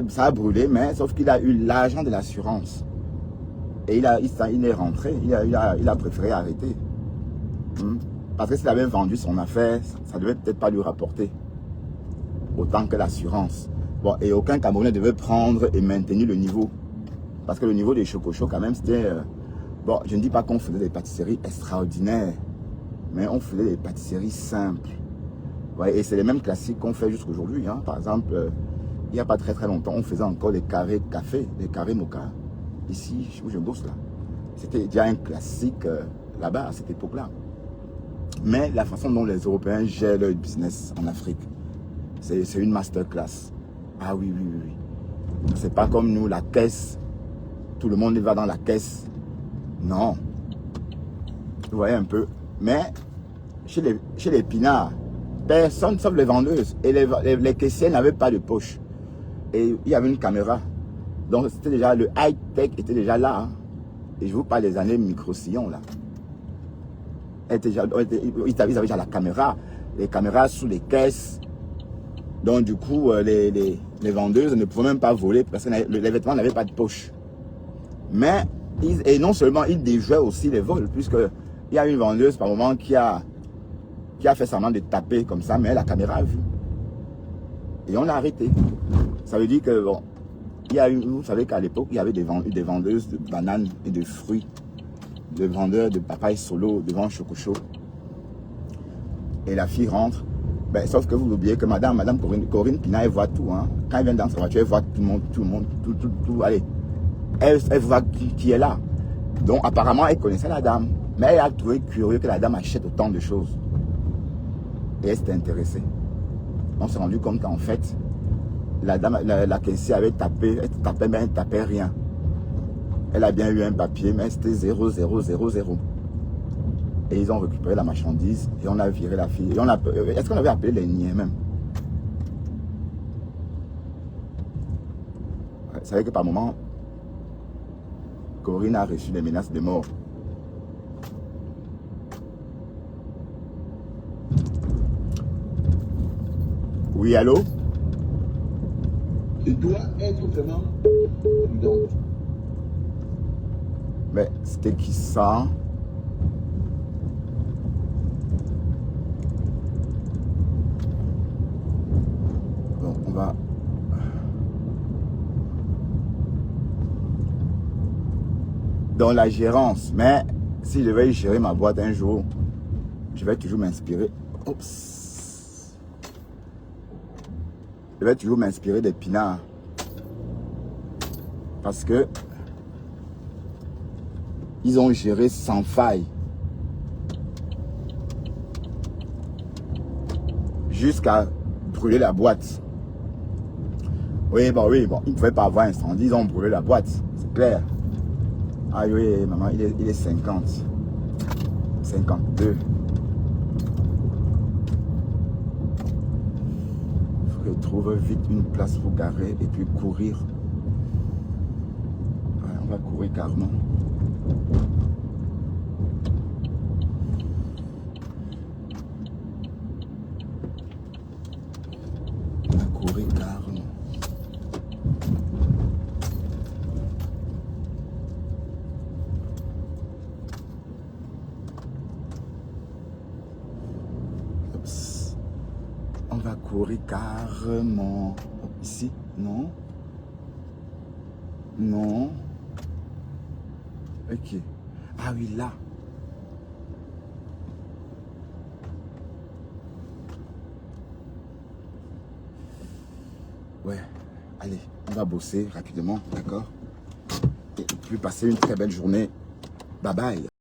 ça a brûlé, mais sauf qu'il a eu l'argent de l'assurance. Et il est rentré, il a préféré arrêter. Parce que s'il avait vendu son affaire, ça ne devait peut-être pas lui rapporter autant que l'assurance. Bon, et aucun Camerounais devait prendre et maintenir le niveau. Parce que le niveau des chocochos, quand même, c'était... bon, je ne dis pas qu'on faisait des pâtisseries extraordinaires, mais on faisait des pâtisseries simples. Ouais, et c'est les mêmes classiques qu'on fait jusqu'à aujourd'hui. Hein. Par exemple... il n'y a pas très très longtemps, on faisait encore des carrés café, des carrés mocha. Ici, où je bosse là. C'était déjà un classique là-bas, à cette époque-là. Mais la façon dont les Européens gèrent leur business en Afrique, c'est une masterclass. Ah oui. C'est pas comme nous, la caisse. Tout le monde va dans la caisse. Non. Vous voyez un peu. Mais chez les pinards, personne sauf les vendeuses. Et les caissiers n'avaient pas de poche. Et il y avait une caméra. Donc c'était déjà, le high-tech était déjà là. Hein. Et je vous parle des années micro-sillons là. Ils avaient déjà la caméra. Les caméras sous les caisses. Donc du coup, les vendeuses ne pouvaient même pas voler parce que les vêtements n'avaient pas de poche. Mais, et non seulement, ils déjouaient aussi les vols, puisque il y a une vendeuse par moment qui a fait semblant de taper comme ça, mais la caméra a vu. Et on l'a arrêté. Ça veut dire que, bon, vous savez qu'à l'époque, il y avait des vendeuses de bananes et de fruits, des vendeurs de papaye solo devant Chococho. Et la fille rentre. Ben, sauf que vous oubliez que Madame Corinne Pina, elle voit tout. Hein. Quand elle vient dans sa voiture, elle voit tout le monde, tout. Allez, elle voit qui est là. Donc apparemment, elle connaissait la dame. Mais elle a trouvé curieux que la dame achète autant de choses. Et elle s'était intéressée. On s'est rendu compte qu'en fait, la dame, la caissière avait tapé, mais elle ne tapait rien. Elle a bien eu un papier, mais c'était 0, 0, 0, 0. Et ils ont récupéré la marchandise et on a viré la fille. Est-ce qu'on avait appelé les niais même? Vous savez que par moment, Corinne a reçu des menaces de mort. Oui, allô? Tu dois être vraiment prudent. Mais c'était qui ça? Bon, on va... Dans la gérance. Mais si je vais gérer ma boîte un jour, je vais toujours m'inspirer. Oups. Je vais toujours m'inspirer des pinards. Parce que ils ont géré sans faille. Jusqu'à brûler la boîte. Oui, bon, ils ne pouvaient pas avoir incendie, ils ont brûlé la boîte. C'est clair. Ah oui, maman, il est 50. 52. Il faut que je trouve vite une place pour garer et puis courir. Ouais, on va courir carrément. On va courir carrément. On va courir carrément. Ici, non. Non. Ok. Ah oui, là. Ouais. Allez, on va bosser rapidement, d'accord? Et puis passer une très belle journée. Bye bye.